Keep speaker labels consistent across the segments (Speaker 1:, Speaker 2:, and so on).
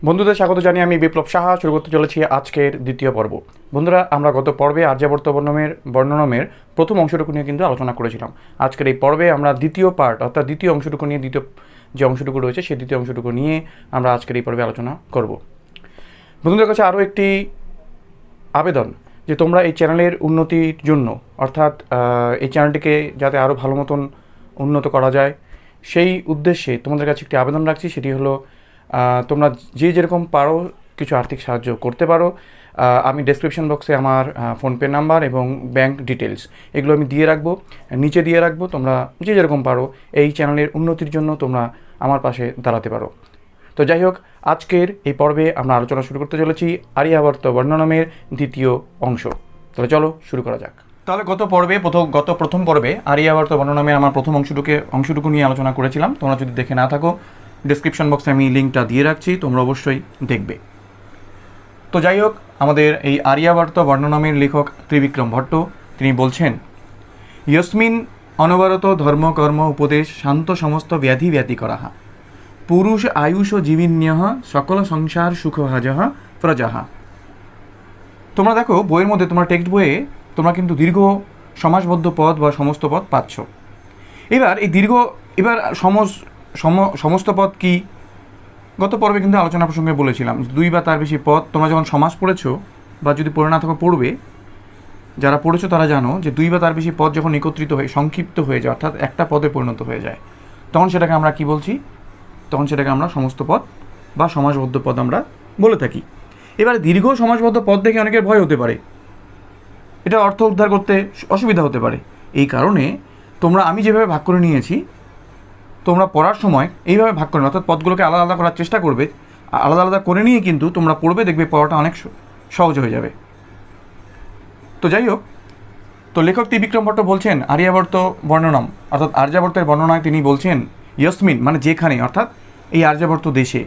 Speaker 1: বন্ধুদের স্বাগত জানিয়ে আমি বিপ্লব সাহা শুরু করতে চলেছি আজকের দ্বিতীয় পর্ব। বন্ধুরা, আমরা গত পর্বে আর্যাবর্ত বর্ণনমের প্রথম অংশটুকু নিয়ে কিন্তু আলোচনা করেছিলাম। আজকের এই পর্বে আমরা দ্বিতীয় পার্ট অর্থাৎ দ্বিতীয় অংশটুকু নিয়ে দ্বিতীয় যে অংশটুকু রয়েছে সেই দ্বিতীয় অংশটুকু নিয়ে আমরা আজকের এই পর্বে আলোচনা করব। বন্ধুদের কাছে আরও একটি আবেদন যে তোমরা এই চ্যানেলের উন্নতির জন্য অর্থাৎ এই চ্যানেলটিকে যাতে আরও ভালো মতন উন্নত করা যায় সেই উদ্দেশ্যে তোমাদের কাছে একটি আবেদন রাখছি। সেটি হলো তোমরা যে যেরকম পারো কিছু আর্থিক সাহায্য করতে পারো। আমি ডেসক্রিপশন বক্সে আমার ফোনপে নাম্বার এবং ব্যাংক ডিটেলস এগুলো আমি দিয়ে রাখবো, নিচে দিয়ে রাখবো। তোমরা যে যেরকম পারো এই চ্যানেলের উন্নতির জন্য তোমরা আমার পাশে দাঁড়াতে পারো। তো যাই হোক, আজকের এই পর্বে আমরা আলোচনা শুরু করতে চলেছি আর্যাবর্ত বর্ণনমের দ্বিতীয় অংশ। তাহলে চলো শুরু করা যাক। তাহলে গত প্রথম পর্বে আর্যাবর্ত বর্ণনমের আমার প্রথম অংশটুকু নিয়ে আলোচনা করেছিলাম। তোমরা যদি দেখে না থাকো ডেসক্রিপশন বক্সে আমি লিঙ্কটা দিয়ে রাখছি, তোমরা অবশ্যই দেখবে। তো যাই হোক, আমাদের এই আর্যাবর্ত বর্ণনমের লেখক ত্রিবিক্রম ভট্ট তিনি বলছেন, ইয়স্মিন অনবরত ধর্মকর্ম উপদেশ শান্ত সমস্ত ব্যাধি ব্যতিকরাহা পুরুষ আয়ুষ জীবিন্যঃ সকল সংসার সুখভাজঃ প্রজাঃ। তোমরা দেখো বইয়ের মধ্যে, তোমার টেক্সট বইয়ে তোমরা কিন্তু দীর্ঘ সমাসবদ্ধ পদ বা সমস্ত পদ পাচ্ছ। এবার সমস্ত পদ কি গত পর্বে কিন্তু আলোচনা প্রসঙ্গে বলেছিলাম। দুই বা তার বেশি পদ তোমরা যখন সমাস পড়েছো বা যদি পড়ে না থাকো পড়বে, যারা পড়েছো তারা জানো যে দুই বা তার বেশি পদ যখন একত্রিত হয়ে সংক্ষিপ্ত হয়ে যায় অর্থাৎ একটা পদে পরিণত হয়ে যায়, তখন সেটাকে আমরা কি বলছি? তখন সেটাকে আমরা সমস্ত পদ বা সমাসবদ্ধ পদ আমরা বলে থাকি। এবার দীর্ঘ সমাসবদ্ধ পদ দেখে অনেকের ভয় হতে পারে, এটা অর্থ উদ্ধার করতে অসুবিধা হতে পারে। এই কারণে আমি যেভাবে ভাগ করে নিয়েছি, তোমরা পড়ার সময় এইভাবে ভাগ করে, অর্থাৎ পদগুলোকে আলাদা আলাদা করার চেষ্টা করবে। আলাদা আলাদা করে নিয়ে কিন্তু তোমরা পড়বে, দেখবে পড়াটা অনেক সহজ হয়ে যাবে। তো যাই হোক, তো লেখক ত্রিবিক্রম ভট্ট বলছেন আর্যাবর্ত বর্ণনম অর্থাৎ আর্যাবর্তের বর্ণনায় তিনি বলছেন, ইয়স্মিন মানে যেখানে, অর্থাৎ এই আর্যাবর্ত দেশে,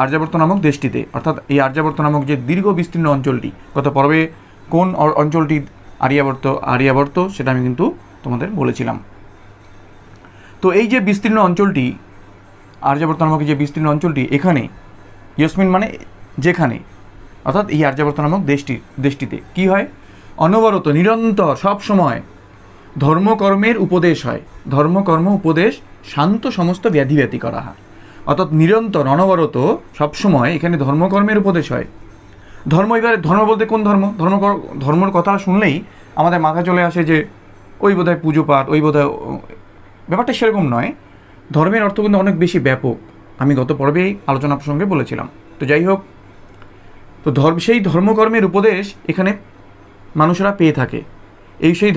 Speaker 1: আর্যাবর্ত নামক দেশটিতে, অর্থাৎ এই আর্যাবর্ত নামক যে দীর্ঘ বিস্তীর্ণ অঞ্চলটি, গত পর্বে কোন অঞ্চলটি আর্যাবর্ত সেটা আমি কিন্তু তোমাদের বলেছিলাম। তো এই যে বিস্তীর্ণ অঞ্চলটি, আর্যাবর্ত নামক যে বিস্তীর্ণ অঞ্চলটি, এখানে ইয়স্মিন মানে যেখানে, অর্থাৎ এই আর্যাবর্ত নামক দেশটিতে কি হয়? অনবরত নিরন্তর সব সময় ধর্মকর্মের উপদেশ হয়। ধর্মকর্ম উপদেশ শান্ত সমস্ত ব্যাধি ব্যতি করা হয়। অর্থাৎ নিরন্তর অনবরত সবসময় এখানে ধর্মকর্মের উপদেশ হয়। এবারে ধর্ম বলতে কোন ধর্মর কথা শুনলেই আমাদের মাথায় চলে আসে যে ওই বোধহয় পুজো পাঠ, ওই বোধহয়, ব্যাপারটা সেরকম নয়। ধর্মের অর্থ কিন্তু অনেক বেশি ব্যাপক, আমি গত পর্বেই আলোচনা প্রসঙ্গে বলেছিলাম। তো যাই হোক, তো সেই ধর্মকর্মের উপদেশ এখানে মানুষেরা পেয়ে থাকে। সেই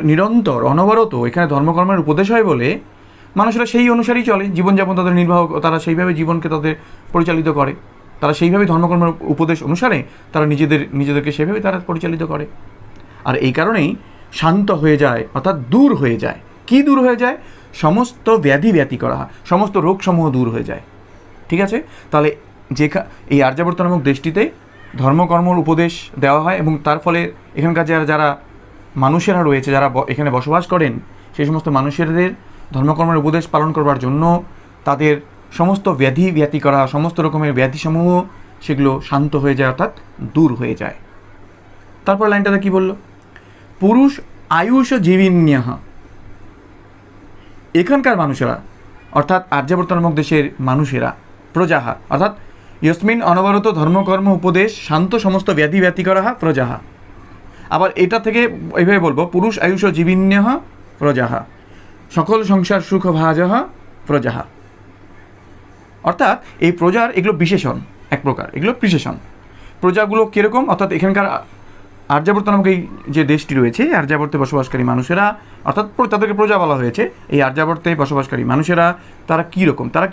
Speaker 1: নিরন্তর অনবরত এখানে ধর্মকর্মের উপদেশ হয় বলে মানুষরা সেই অনুসারেই চলে, জীবনযাপন তাদের নির্বাহ, তারা সেইভাবে জীবনকে তাদের পরিচালিত করে। তারা সেইভাবেই ধর্মকর্মের উপদেশ অনুসারে তারা নিজেদেরকে সেভাবে তারা পরিচালিত করে। আর এই কারণেই শান্ত হয়ে যায়, অর্থাৎ দূর হয়ে যায়। কি দূর হয়ে যায়? সমস্ত ব্যাধি ব্যতি করা হয়, সমস্ত রোগসমূহ দূর হয়ে যায়। ঠিক আছে, তাহলে এই আর্যাবর্ত নামক দেশটিতে ধর্মকর্মর উপদেশ দেওয়া হয় এবং তার ফলে এখানকার যারা মানুষেরা রয়েছে, যারা এখানে বসবাস করেন, সেই সমস্ত মানুষেরদের ধর্মকর্মের উপদেশ পালন করবার জন্য তাদের সমস্ত ব্যাধি ব্যতি করা, সমস্ত রকমের ব্যাধিসমূহ সেগুলো শান্ত হয়ে যায়, অর্থাৎ দূর হয়ে যায়। তারপর লাইনটাতে কি বলল? পুরুষ আয়ুষ জীবিন্যঃ, এখানকার মানুষেরা অর্থাৎ আর্যাবর্ত নামক দেশের মানুষেরা, প্রজাহা অর্থাৎ ইয়স্মিন অনবরত ধর্মকর্ম উপদেশ শান্ত সমস্ত ব্যাধি ব্যতিকরাহা প্রজাহা। আবার এটা থেকে এইভাবে বলবো, পুরুষ আয়ুষ জীবিন্যঃ প্রজাহা সকল সংসার সুখ ভাজঃ প্রজাহা। অর্থাৎ এই প্রজার এগুলো বিশেষণ, এক প্রকার এগুলো বিশেষণ। প্রজাগুলো কীরকম? অর্থাৎ এখানকার আর্যাবর্ত নামক এই যে দেশটি রয়েছে, আর্যাবর্তে বসবাসকারী মানুষেরা, অর্থাৎ তাদেরকে প্রজা বলা হয়েছে। এই আর্যাবর্তে বসবাসকারী মানুষেরা তারা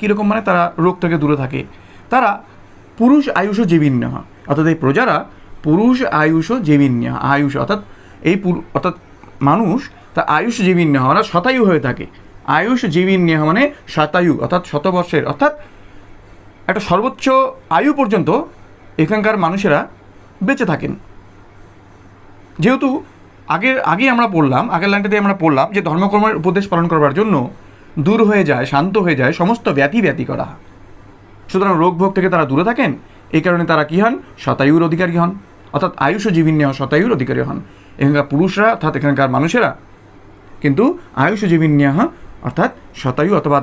Speaker 1: কীরকম মানে তারা রোগ থেকে দূরে থাকে। তারা পুরুষ আয়ুষ জীবিন্যঃ, অর্থাৎ এই প্রজারা পুরুষ আয়ুষ জীবিন্যঃ, আয়ুষ অর্থাৎ অর্থাৎ মানুষ তা আয়ুষ জীবিন্যঃ মানে শতায়ু হয়ে থাকে। আয়ুষ জীবিন্যঃ মানে শতায়ু অর্থাৎ শতবর্ষের, অর্থাৎ একটা সর্বোচ্চ আয়ু পর্যন্ত এখানকার মানুষেরা বেঁচে থাকেন। যেহেতু আগের লাইনটাতে আমরা পড়লাম যে ধর্মকর্মের উপদেশ পালন করবার জন্য দূর হয়ে যায়, শান্ত হয়ে যায় সমস্ত ব্যাধি ব্যতি করা। সুতরাং রোগ ভোগ থেকে তারা দূরে থাকেন এই কারণে তারা কী হন? শতায়ুর অধিকারী হন, অর্থাৎ আয়ুষজীবিন্যা শতায়ুর অধিকারী হন। এখানকার পুরুষরা অর্থাৎ এখানকার মানুষেরা কিন্তু আয়ুষজীবিন্যা অর্থাৎ শতায়ু অথবা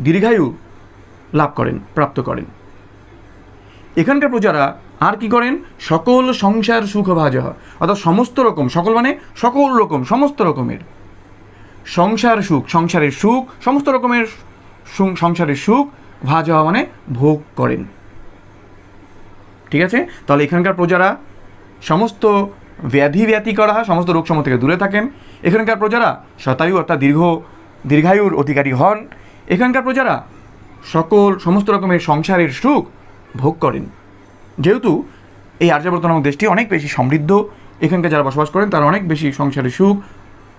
Speaker 1: দীর্ঘায়ু লাভ করেন, প্রাপ্ত করেন। এখানকার প্রজারা আর কি করেন? সকল সংসার সুখ ভাজ, অর্থাৎ সমস্ত রকম, সকল মানে সকল রকম, সমস্ত রকমের সংসার সুখ, সংসারের সুখ, সমস্ত রকমের সংসারের সুখ ভাজ হওয়া মানে ভোগ করেন। ঠিক আছে, তাহলে এখানকার প্রজারা সমস্ত ব্যাধি করা, সমস্ত রোগ সমূহ থেকে দূরে থাকেন। এখানকার প্রজারা শতায়ু অর্থাৎ দীর্ঘায়ুর অধিকারী হন। এখানকার প্রজারা সমস্ত রকমের সংসারের সুখ ভোগ করেন। যেহেতু এই আর্যাবর্ত নামক দেশটি অনেক বেশি সমৃদ্ধ, এখানকার যারা বসবাস করেন তারা অনেক বেশি সংসারের সুখ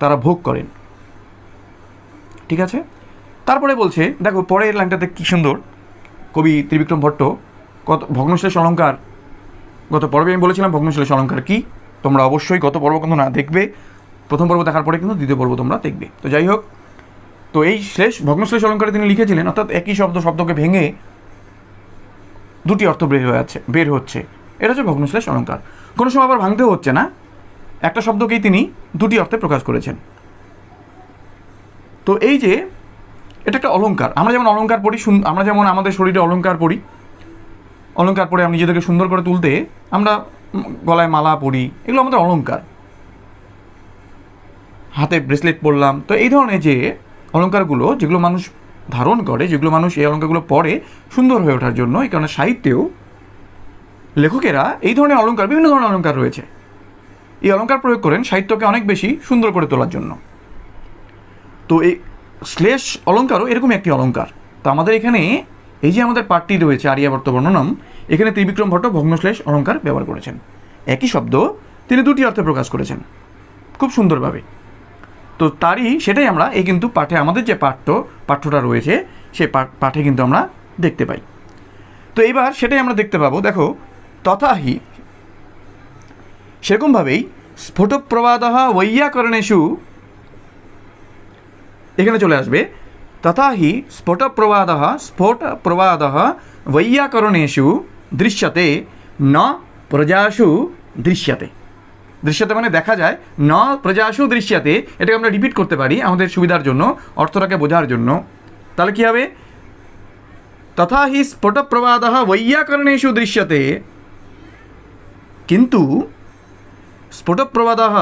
Speaker 1: তারা ভোগ করেন। ঠিক আছে, তারপরে বলছে, দেখো পরের লাইনটাতে কী সুন্দর কবি ত্রিবিক্রম ভট্ট ভগ্নশ্লেষ অলঙ্কার, গত পর্বে আমি বলেছিলাম ভগ্নশ্লেষ অলঙ্কার কী, তোমরা অবশ্যই গত পর্ব কিন্তু না দেখবে, প্রথম পর্ব দেখার পরে কিন্তু দ্বিতীয় পর্ব তোমরা দেখবে। তো যাই হোক, তো এই ভগ্নশ্লেষ অলঙ্কারে তিনি লিখেছিলেন, অর্থাৎ একই শব্দকে ভেঙে দুটি অর্থ বের হচ্ছে, এটা হচ্ছে ভগ্নশ্লেষ অলঙ্কার। কোনো সময় আবার ভাঙতেও হচ্ছে না, একটা শব্দকেই তিনি দুটি অর্থে প্রকাশ করেছেন। তো এই যে এটা একটা অলঙ্কার, আমরা যেমন অলঙ্কার পড়ি, আমরা যেমন আমাদের শরীরে অলঙ্কার পড়ি, অলঙ্কার পরে আমরা নিজেদেরকে সুন্দর করে তুলতে আমরা গলায় মালা পরি, এগুলো আমাদের অলঙ্কার, হাতে ব্রেসলেট পরলাম। তো এই ধরনের যে অলঙ্কারগুলো যেগুলো মানুষ ধারণ করে, যেগুলো মানুষ এই অলঙ্কারগুলো পরে সুন্দর হয়ে ওঠার জন্য, এই কারণে সাহিত্যেও লেখকেরা এই ধরনের অলঙ্কার, বিভিন্ন ধরনের অলঙ্কার রয়েছে, এই অলঙ্কার প্রয়োগ করেন সাহিত্যকে অনেক বেশি সুন্দর করে তোলার জন্য। তো এই শ্লেষ অলঙ্কারও এরকম একটি অলঙ্কার। তো আমাদের এখানে এই যে আমাদের পাঠটি রয়েছে আর্যাবর্ত বর্ণনম, এখানে ত্রিবিক্রম ভট্ট ভগ্নশ্লেষ অলঙ্কার ব্যবহার করেছেন। একই শব্দ তিনি দুটি অর্থে প্রকাশ করেছেন খুব সুন্দরভাবে। তো সেটাই আমরা এই কিন্তু পাঠে, আমাদের যে পাঠ্যটা রয়েছে সেই পাঠে কিন্তু আমরা দেখতে পাই। তো এবার সেটাই আমরা দেখতে পাবো। দেখো, তথাহি সেরকমভাবেই স্ফুটপ্রবাদঃ বৈয়াকরণেষু, এখানে চলে আসবে তথাহি স্ফুটপ্রবাদঃ বৈয়াকরণেষু দৃশ্যতে ন প্রজাসু দৃশ্যতে। দৃশ্যতে মানে দেখা যায়, ন প্রজাসু দৃশ্যতে, এটাকে আমরা রিপিট করতে পারি আমাদের সুবিধার জন্য, অর্থটাকে বোঝার জন্য। তাহলে কী হবে? তথা হি স্ফুটপ্রবাদঃ বৈয়াকরণেষু দৃশ্যতে, কিন্তু স্ফুটপ্রবাদঃ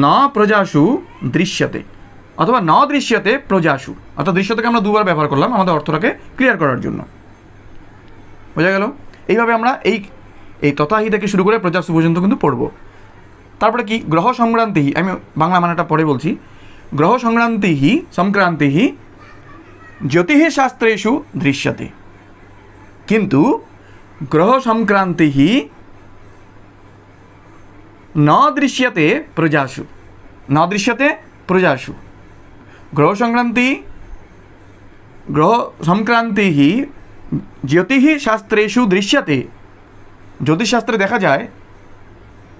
Speaker 1: ন প্রজাসু দৃশ্যতে, অথবা ন দৃশ্যতে প্রজাসু, অর্থাৎ দৃশ্যতেকে আমরা দুবার ব্যবহার করলাম আমাদের অর্থটাকে ক্লিয়ার করার জন্য। বোঝা গেল? এইভাবে আমরা এই তথাহি থেকে শুরু করে প্রজাসু পর্যন্ত কিন্তু পড়ব। তারপরে কি? গ্রহ সংক্রান্তি, আমি বাংলা মানাটা পরে বলছি। গ্রহ সংক্রান্তি জ্যোতিষ শাস্ত্রেষু দৃশ্যতে, কিন্তু গ্রহ সংক্রান্তি ন দৃশ্যতে প্রজাসু, ন দৃশ্যতে প্রজাসু। গ্রহ সংক্রান্তি জ্যোতিষ শাস্ত্রেষু দৃশ্যতে, জ্যোতিষশাস্ত্রে দেখা যায়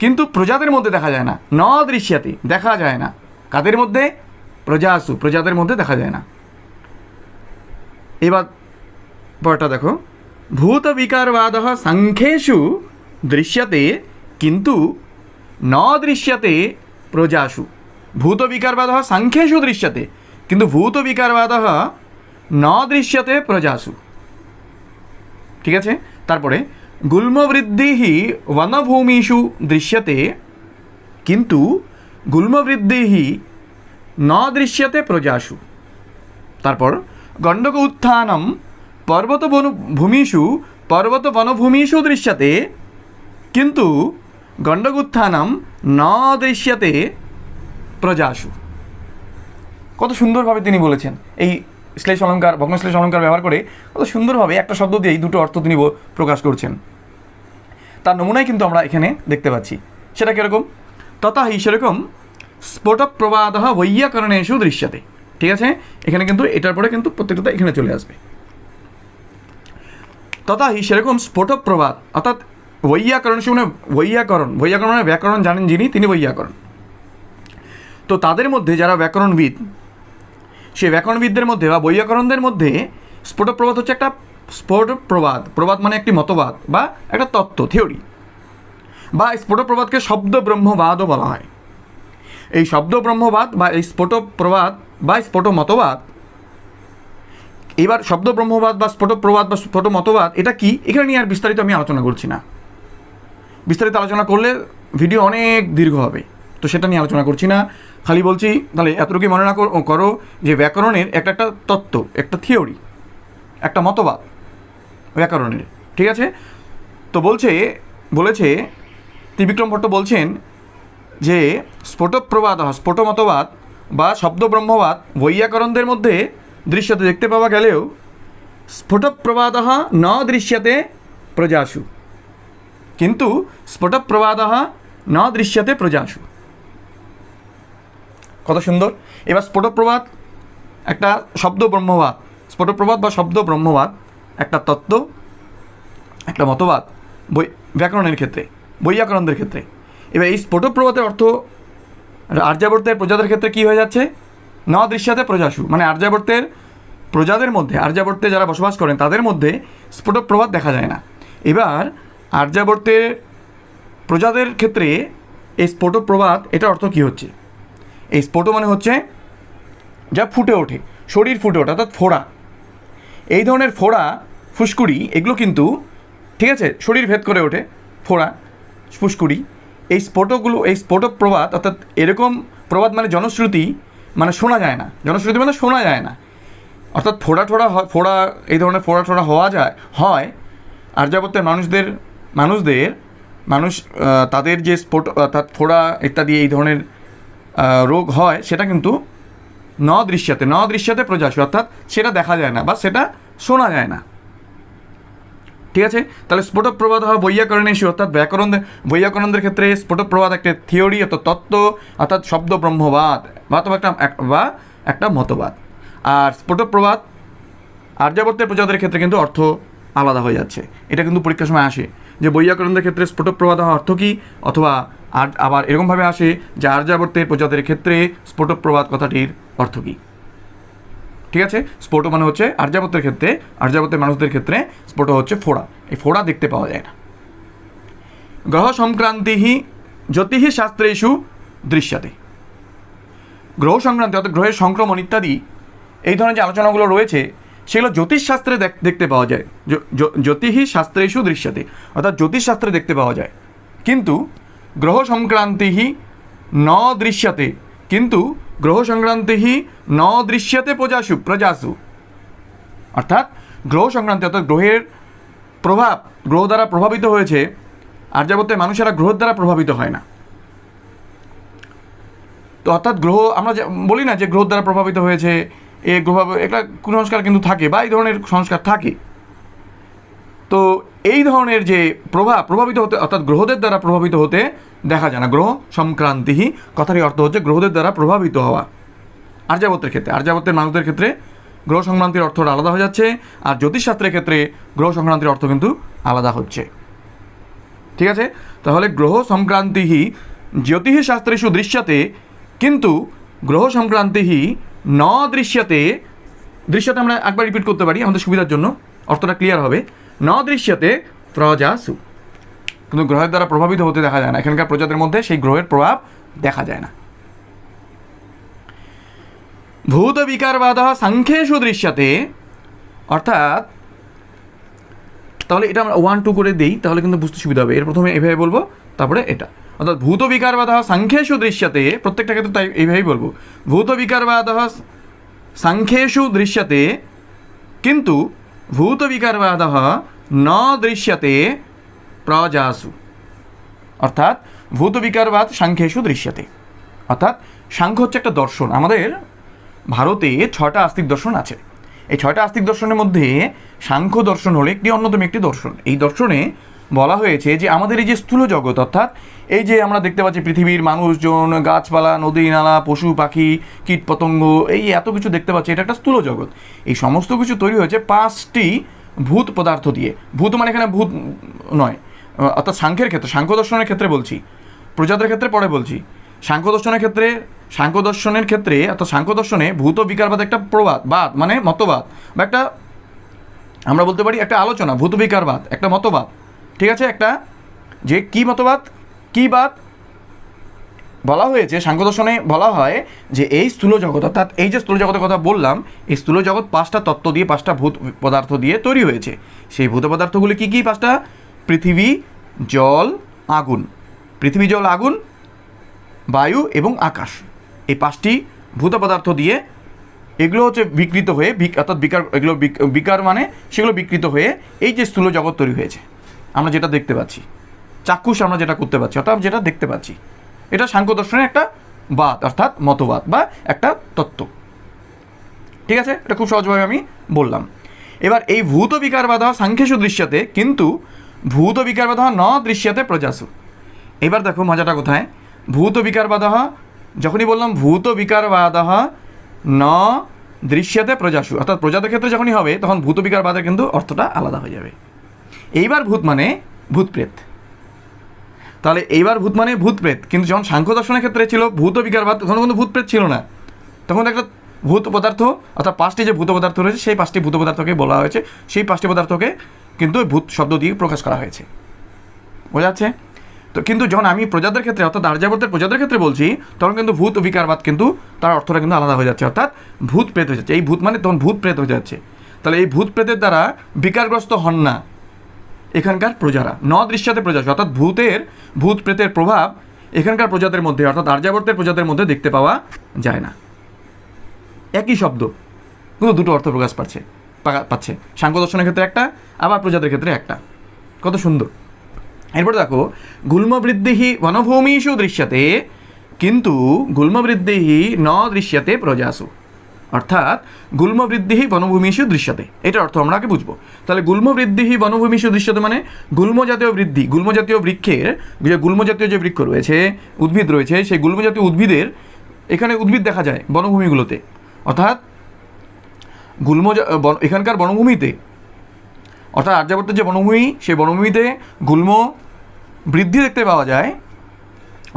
Speaker 1: কিন্তু প্রজাদের মধ্যে দেখা যায় না। ন দৃশ্যতে, দেখা যায় না কাদের মধ্যে? প্রজাসু, প্রজাদের মধ্যে দেখা যায় না। এবার পরটা দেখো, ভূত বিকারবাদঃ সাংখ্যেষু দৃশ্যতে কিন্তু ন দৃশ্যতে প্রজাসু। ভূত বিকারবাদঃ সাংখ্যেষু দৃশ্যতে, কিন্তু ভূত বিকারবাদঃ ন দৃশ্যতে প্রজাসু। ঠিক আছে, তারপরে গুল্মবৃদ্ধি বনভূমিষু দৃশ্যতে, কিন্তু গুল্মবৃদ্ধি ন দৃশ্যতে প্রজাসু। তারপর গণ্ডক উত্থানম পর্বত বনভূমিষু দৃশ্যতে, কিন্তু গণ্ডক উত্থানম ন দৃশ্যতে প্রজাসু। কত সুন্দরভাবে তিনি বলেছেন, এই শ্লেষ অলঙ্কার, ভগ্নশ্লেষ অলঙ্কার ব্যবহার করে কত সুন্দরভাবে একটা শব্দ দিয়েই দুটো অর্থ তিনি প্রকাশ করছেন। তার নমুনাই কিন্তু আমরা এখানে দেখতে পাচ্ছি। সেটা কীরকম? তথাহি সেরকম স্ফুটপ্রবাদঃ বৈয়াকরণেষু দৃশ্যতে। ঠিক আছে, এখানে কিন্তু এটার পরে কিন্তু প্রত্যেকটা এখানে চলে আসবে। তথাহি সেরকম স্ফুটপ্রবাদ, অর্থাৎ বৈয়াকরণ, মানে বৈয়াকরণ মানে ব্যাকরণ জানেন যিনি, তিনি বৈয়াকরণ। তো তাদের মধ্যে যারা ব্যাকরণবিদ, সেই ব্যাকরণবিদদের মধ্যে বা বৈয়াকরণদের মধ্যে স্ফুটপ্রবাদ হচ্ছে একটা স্ফোট প্রবাদ, প্রবাদ মানে একটি মতবাদ বা একটা তত্ত্ব, থিওরি, বা স্ফোট প্রবাদকে শব্দ ব্রহ্মবাদও বলা হয়। এই শব্দ ব্রহ্মবাদ বা এই স্ফোট প্রবাদ বা স্ফোট মতবাদ, এবার শব্দ ব্রহ্মবাদ বা স্ফোট প্রবাদ বা স্ফোট মতবাদ এটা কি, এখানে নিয়ে আর বিস্তারিত আমি আলোচনা করছি না। বিস্তারিত আলোচনা করলে ভিডিও অনেক দীর্ঘ হবে, তো সেটা নিয়ে আলোচনা করছি না। খালি বলছি তাহলে এতটুকুই মনে না করো যে ব্যাকরণের একটা একটা তত্ত্ব, একটা থিওরি, একটা মতবাদ ব্যাকরণের, ঠিক আছে। তো বলেছে ত্রিবিক্রম ভট্ট বলছেন যে স্ফোটপ্রবাদ, স্ফোট মতবাদ বা শব্দ ব্রহ্মবাদ বৈয়াকরণদের মধ্যে দৃশ্যতে দেখতে পাওয়া গেলেও স্ফোটপ্রবাদ ন দৃশ্যতে প্রজাসু, কিন্তু স্ফোটপ্রবাদ ন দৃশ্যতে প্রজাসু। কত সুন্দর। এবার স্ফোটপ্রবাদ একটা শব্দ ব্রহ্মবাদ, স্ফোটপ্রবাদ বা শব্দ ব্রহ্মবাদ একটা তত্ত্ব, একটা মতবাদ ব্যাকরণের ক্ষেত্রে, বৈয়াকরণদের ক্ষেত্রে। এবার এই স্ফোটপ্রবাদের অর্থ আর্যাবর্তের প্রজাদের ক্ষেত্রে কী হয়ে যাচ্ছে, ন দৃশ্যতে প্রজাসু, মানে আর্যাবর্তের প্রজাদের মধ্যে, আর্যাবর্তে যারা বসবাস করেন তাদের মধ্যে স্ফোটপ্রবাদ দেখা যায় না। এবার আর্যাবর্তের প্রজাদের ক্ষেত্রে এই স্ফোটপ্রবাদ এটা অর্থ কী হচ্ছে, এই স্ফোট মানে হচ্ছে যা ফুটে ওঠে, শরীর ফুটে ওঠে, অর্থাৎ ফোড়া। এই ধরনের ফোড়া, ফুসকুড়ি, এগুলো কিন্তু ঠিক আছে শরীর ভেদ করে ওঠে, ফোড়া ফুসকুড়ি। এই স্ফোটগুলো, এই স্ফোটপ্রবাদ অর্থাৎ এরকম প্রবাদ মানে জনশ্রুতি, মানে শোনা যায় না, জনশ্রুতি মানে শোনা যায় না, অর্থাৎ ফোড়া এই ধরনের ফোড়া হয় আর্যাবর্তের মানুষ তাদের যে স্ফোট অর্থাৎ ফোড়া ইত্যাদি এই ধরনের রোগ হয়, সেটা কিন্তু ন দৃশ্যতে প্রজাসু, অর্থাৎ সেটা দেখা যায় না বা সেটা শোনা যায় না, ঠিক আছে। তাহলে স্ফোটপ্রবাদ হয় বৈয়াকরণেষু, অর্থাৎ বৈয়াকরণদের ক্ষেত্রে স্ফোটপ্রবাদ একটা থিওরি, অর্থাৎ তত্ত্ব, অর্থাৎ শব্দ ব্রহ্মবাদ বা একটা মতবাদ। আর স্ফোটপ্রবাদ আর্যাবর্তের প্রজাদের ক্ষেত্রে কিন্তু অর্থ আলাদা হয়ে যাচ্ছে। এটা কিন্তু পরীক্ষার সময় আসে যে বৈয়াকরণদের ক্ষেত্রে স্ফোটপ্রবাদ হওয়ার অর্থ কী, অথবা আবার এরকমভাবে আসে যে আর্যাবর্তের প্রজাদের ক্ষেত্রে স্ফোটপ্রবাদ কথাটির অর্থ কী, ঠিক আছে। স্ফোট মানে হচ্ছে আর্যাবর্তের ক্ষেত্রে, আর্যাবর্তের মানুষদের ক্ষেত্রে স্ফোট হচ্ছে ফোড়া, এই ফোড়া দেখতে পাওয়া যায় না। গ্রহ সংক্রান্তি জ্যোতিষ শাস্ত্রেষু দৃশ্যতে, গ্রহ সংক্রান্তি অর্থাৎ গ্রহের সংক্রমণ ইত্যাদি এই ধরনের যে আলোচনাগুলো রয়েছে সেগুলো জ্যোতিষশাস্ত্রে দেখতে পাওয়া যায়, জ্যোতিষ শাস্ত্রেষু দৃশ্যতে, অর্থাৎ জ্যোতিষশাস্ত্রে দেখতে পাওয়া যায়। কিন্তু গ্রহ সংক্রান্তি ন দৃশ্যতে, কিন্তু গ্রহ সংক্রান্তি ন দৃশ্যতে প্রজাসু, অর্থাৎ গ্রহ সংক্রান্তি অর্থাৎ গ্রহের প্রভাব, গ্রহ দ্বারা প্রভাবিত হয়েছে আর্যাবর্তের মানুষেরা গ্রহের দ্বারা প্রভাবিত হয় না। তো অর্থাৎ গ্রহ আমরা বলি না যে গ্রহ দ্বারা প্রভাবিত হয়েছে, এ গ্রহ একটা কুসংস্কার কিন্তু থাকে বা এই ধরনের সংস্কার থাকে। তো এই ধরনের যে প্রভাবিত হতে, অর্থাৎ গ্রহদের দ্বারা প্রভাবিত হতে দেখা যায় না। গ্রহ সংক্রান্তি কথারই অর্থ হচ্ছে গ্রহদের দ্বারা প্রভাবিত হওয়া। আর্যাবর্তের ক্ষেত্রে, আর্যাবর্তের মানুষদের ক্ষেত্রে গ্রহ সংক্রান্তির অর্থটা আলাদা হয়ে যাচ্ছে, আর জ্যোতিষশাস্ত্রের ক্ষেত্রে গ্রহ সংক্রান্তির অর্থ কিন্তু আলাদা হচ্ছে, ঠিক আছে। তাহলে গ্রহ সংক্রান্তি জ্যোতিষ শাস্ত্রেষু দৃশ্যতে, কিন্তু গ্রহ সংক্রান্তি ন দৃশ্যতে, দৃশ্যতে আমরা একবার রিপিট করতে পারি আমাদের সুবিধার জন্য, অর্থটা ক্লিয়ার হবে। ন দৃশ্যতে প্রজাসু, কিন্তু গ্রহের দ্বারা প্রভাবিত হতে দেখা যায় না, এখানকার প্রজাদের মধ্যে সেই গ্রহের প্রভাব দেখা যায় না। ভূত বিকারবাদ সাংখ্যেষু দৃশ্যতে, অর্থাৎ তাহলে এটা আমরা 1-2 করে দিই, তাহলে কিন্তু বুঝতে সুবিধা হবে। এর প্রথমে এভাবে বলবো, তারপরে এটা, অর্থাৎ ভূত বিকারবাদ সাংখ্যেষু দৃশ্যতে, প্রত্যেকটা ক্ষেত্রে তাই এইভাবেই বলবো। ভূত বিকারবাদ সাংখ্যেষু দৃশ্যতে, কিন্তু ভূত বিকারবাদ ন দৃশ্যতে প্রজাসু, অর্থাৎ ভূত বিকারবাদ সাংখ্যেষু দৃশ্যতে, অর্থাৎ সাংখ্য হচ্ছে একটা দর্শন। আমাদের ভারতে 6টা আস্তিক দর্শন আছে। এই 6টা আস্তিক দর্শনের মধ্যে সাংখ্য দর্শন হলো একটি অন্যতম একটি দর্শন। এই দর্শনে বলা হয়েছে যে আমাদের এই যে স্থূল জগৎ, অর্থাৎ এই যে আমরা দেখতে পাচ্ছি পৃথিবীর মানুষজন, গাছপালা, নদী নালা, পশু পাখি, কীট পতঙ্গ, এই এত কিছু দেখতে পাচ্ছি, এটা একটা স্থূল জগৎ। এই সমস্ত কিছু তৈরি হয়েছে 5টি ভূত পদার্থ দিয়ে। ভূত মানে এখানে ভূত নয়, অর্থাৎ সাংখ্যের ক্ষেত্রে, সাংখ্য দর্শনের ক্ষেত্রে বলছি, প্রজাদের ক্ষেত্রে পরে বলছি। সাংখ্য দর্শনের ক্ষেত্রে অর্থাৎ সাংখ্য দর্শনে ভূত বিকারবাদ একটা প্রবাদ, বাদ মানে মতবাদ বা একটা আমরা বলতে পারি একটা আলোচনা, ভূতবিকারবাদ, একটা মতবাদ, ঠিক আছে, একটা যে কী মতবাদ, কী বাদ বলা হয়েছে সাংখ্য দর্শনে বলা হয় যে এই স্থূল জগৎ, অর্থাৎ এই যে স্থূল জগতের কথা বললাম, এই স্থূল জগৎ 5টা তত্ত্ব দিয়ে, 5টা ভূত পদার্থ দিয়ে তৈরি হয়েছে। সেই ভূত পদার্থগুলি কী কী? 5টা: পৃথিবী, জল, আগুন, পৃথিবী, জল, আগুন, বায়ু এবং আকাশ। এই 5টি ভূত পদার্থ দিয়ে এগুলো হচ্ছে বিকৃত হয়ে, অর্থাৎ বিকার, এগুলো বিকার মানে সেগুলো বিকৃত হয়ে এই যে স্থূল জগৎ তৈরি হয়েছে, আমরা যেটা দেখতে পাচ্ছি, চাক্ষুষ আমরা যেটা করতে পারছি, অর্থাৎ যেটা দেখতে পাচ্ছি, এটা সাংখ্য দর্শনের একটা বাদ, অর্থাৎ মতবাদ বা একটা তত্ত্ব। ঠিক আছে, এটা খুব সহজভাবে আমি বললাম। এবার এই ভূত বিকারবাদ সাংখ্যেষু দৃশ্যতে, কিন্তু ভূত বিকারবাদ ন দৃশ্যতে প্রজাসু। এবার দেখো মজাটা কোথায়, ভূত বিকারবাদ, যখনই বললাম ভূত বিকারবাদ ন দৃশ্যতে প্রজাসু, অর্থাৎ প্রজাদের ক্ষেত্রে যখনই হবে তখন ভূত বিকারবাদের কিন্তু অর্থটা আলাদা হয়ে যাবে। এইবার ভূত মানে ভূত প্রেত, তাহলে এইবার ভূত মানে ভূত প্রেত, কিন্তু যখন সাংখ্য দর্শনের ক্ষেত্রে ছিল ভূত বিকারবাদ, তখন কিন্তু ভূত প্রেত ছিল না, তখন একটা ভূত পদার্থ, অর্থাৎ 5টি যে ভূত পদার্থ রয়েছে সেই 5টি ভূত পদার্থকে বলা হয়েছে, সেই 5টি পদার্থকে কিন্তু ভূত শব্দ দিয়ে প্রকাশ করা হয়েছে। বোঝা যাচ্ছে তো? কিন্তু যখন আমি প্রজাদের ক্ষেত্রে, অর্থাৎ আর্যাবর্তের প্রজাদের ক্ষেত্রে বলছি, তখন কিন্তু ভূত বিকারবাদ কিন্তু তার অর্থটা কিন্তু আলাদা হয়ে যাচ্ছে, অর্থাৎ ভূত প্রেত হয়ে যাচ্ছে। এই ভূত মানে তখন ভূত প্রেত হয়ে যাচ্ছে। তাহলে এই ভূত প্রেতের দ্বারা বিকারগ্রস্ত হন না এখানকার প্রজারা, ন দৃশ্যতে প্রজা, অর্থাৎ ভূত প্রেতের প্রভাব এখানকার প্রজাদের মধ্যে, অর্থাৎ আর্যাবর্তের প্রজাদের মধ্যে দেখতে পাওয়া যায় না। একই শব্দ কিন্তু দুটো অর্থ প্রকাশ পাচ্ছে, সাংখ্য দর্শনের ক্ষেত্রে একটা, আবার প্রজাদের ক্ষেত্রে একটা। কত সুন্দর। এরপর দেখো, গুল্মবৃদ্ধিহি বনভূমিষু দৃশ্যতে, কিন্তু গুল্মবৃদ্ধিহি ন দৃশ্যতে প্রজাসু, অর্থাৎ গুল্মবৃদ্ধিহি বনভূমিষু দৃশ্যতে, এটার অর্থ আমরা আগে বুঝবো। তাহলে গুল্মবৃদ্ধিহি বনভূমিষু দৃশ্যতে মানে গুল্মজাতীয় বৃদ্ধি, গুল্মজাতীয় বৃক্ষের, যে গুল্মজাতীয় যে বৃক্ষ রয়েছে, উদ্ভিদ রয়েছে, সেই গুল্মজাতীয় উদ্ভিদের এখানে উদ্ভিদ দেখা যায় বনভূমিগুলোতে, অর্থাৎ এখানকার বনভূমিতে, অর্থাৎ আর্যাবর্তের যে বনভূমি, সেই বনভূমিতে গুল্ম বৃদ্ধি দেখতে পাওয়া যায়,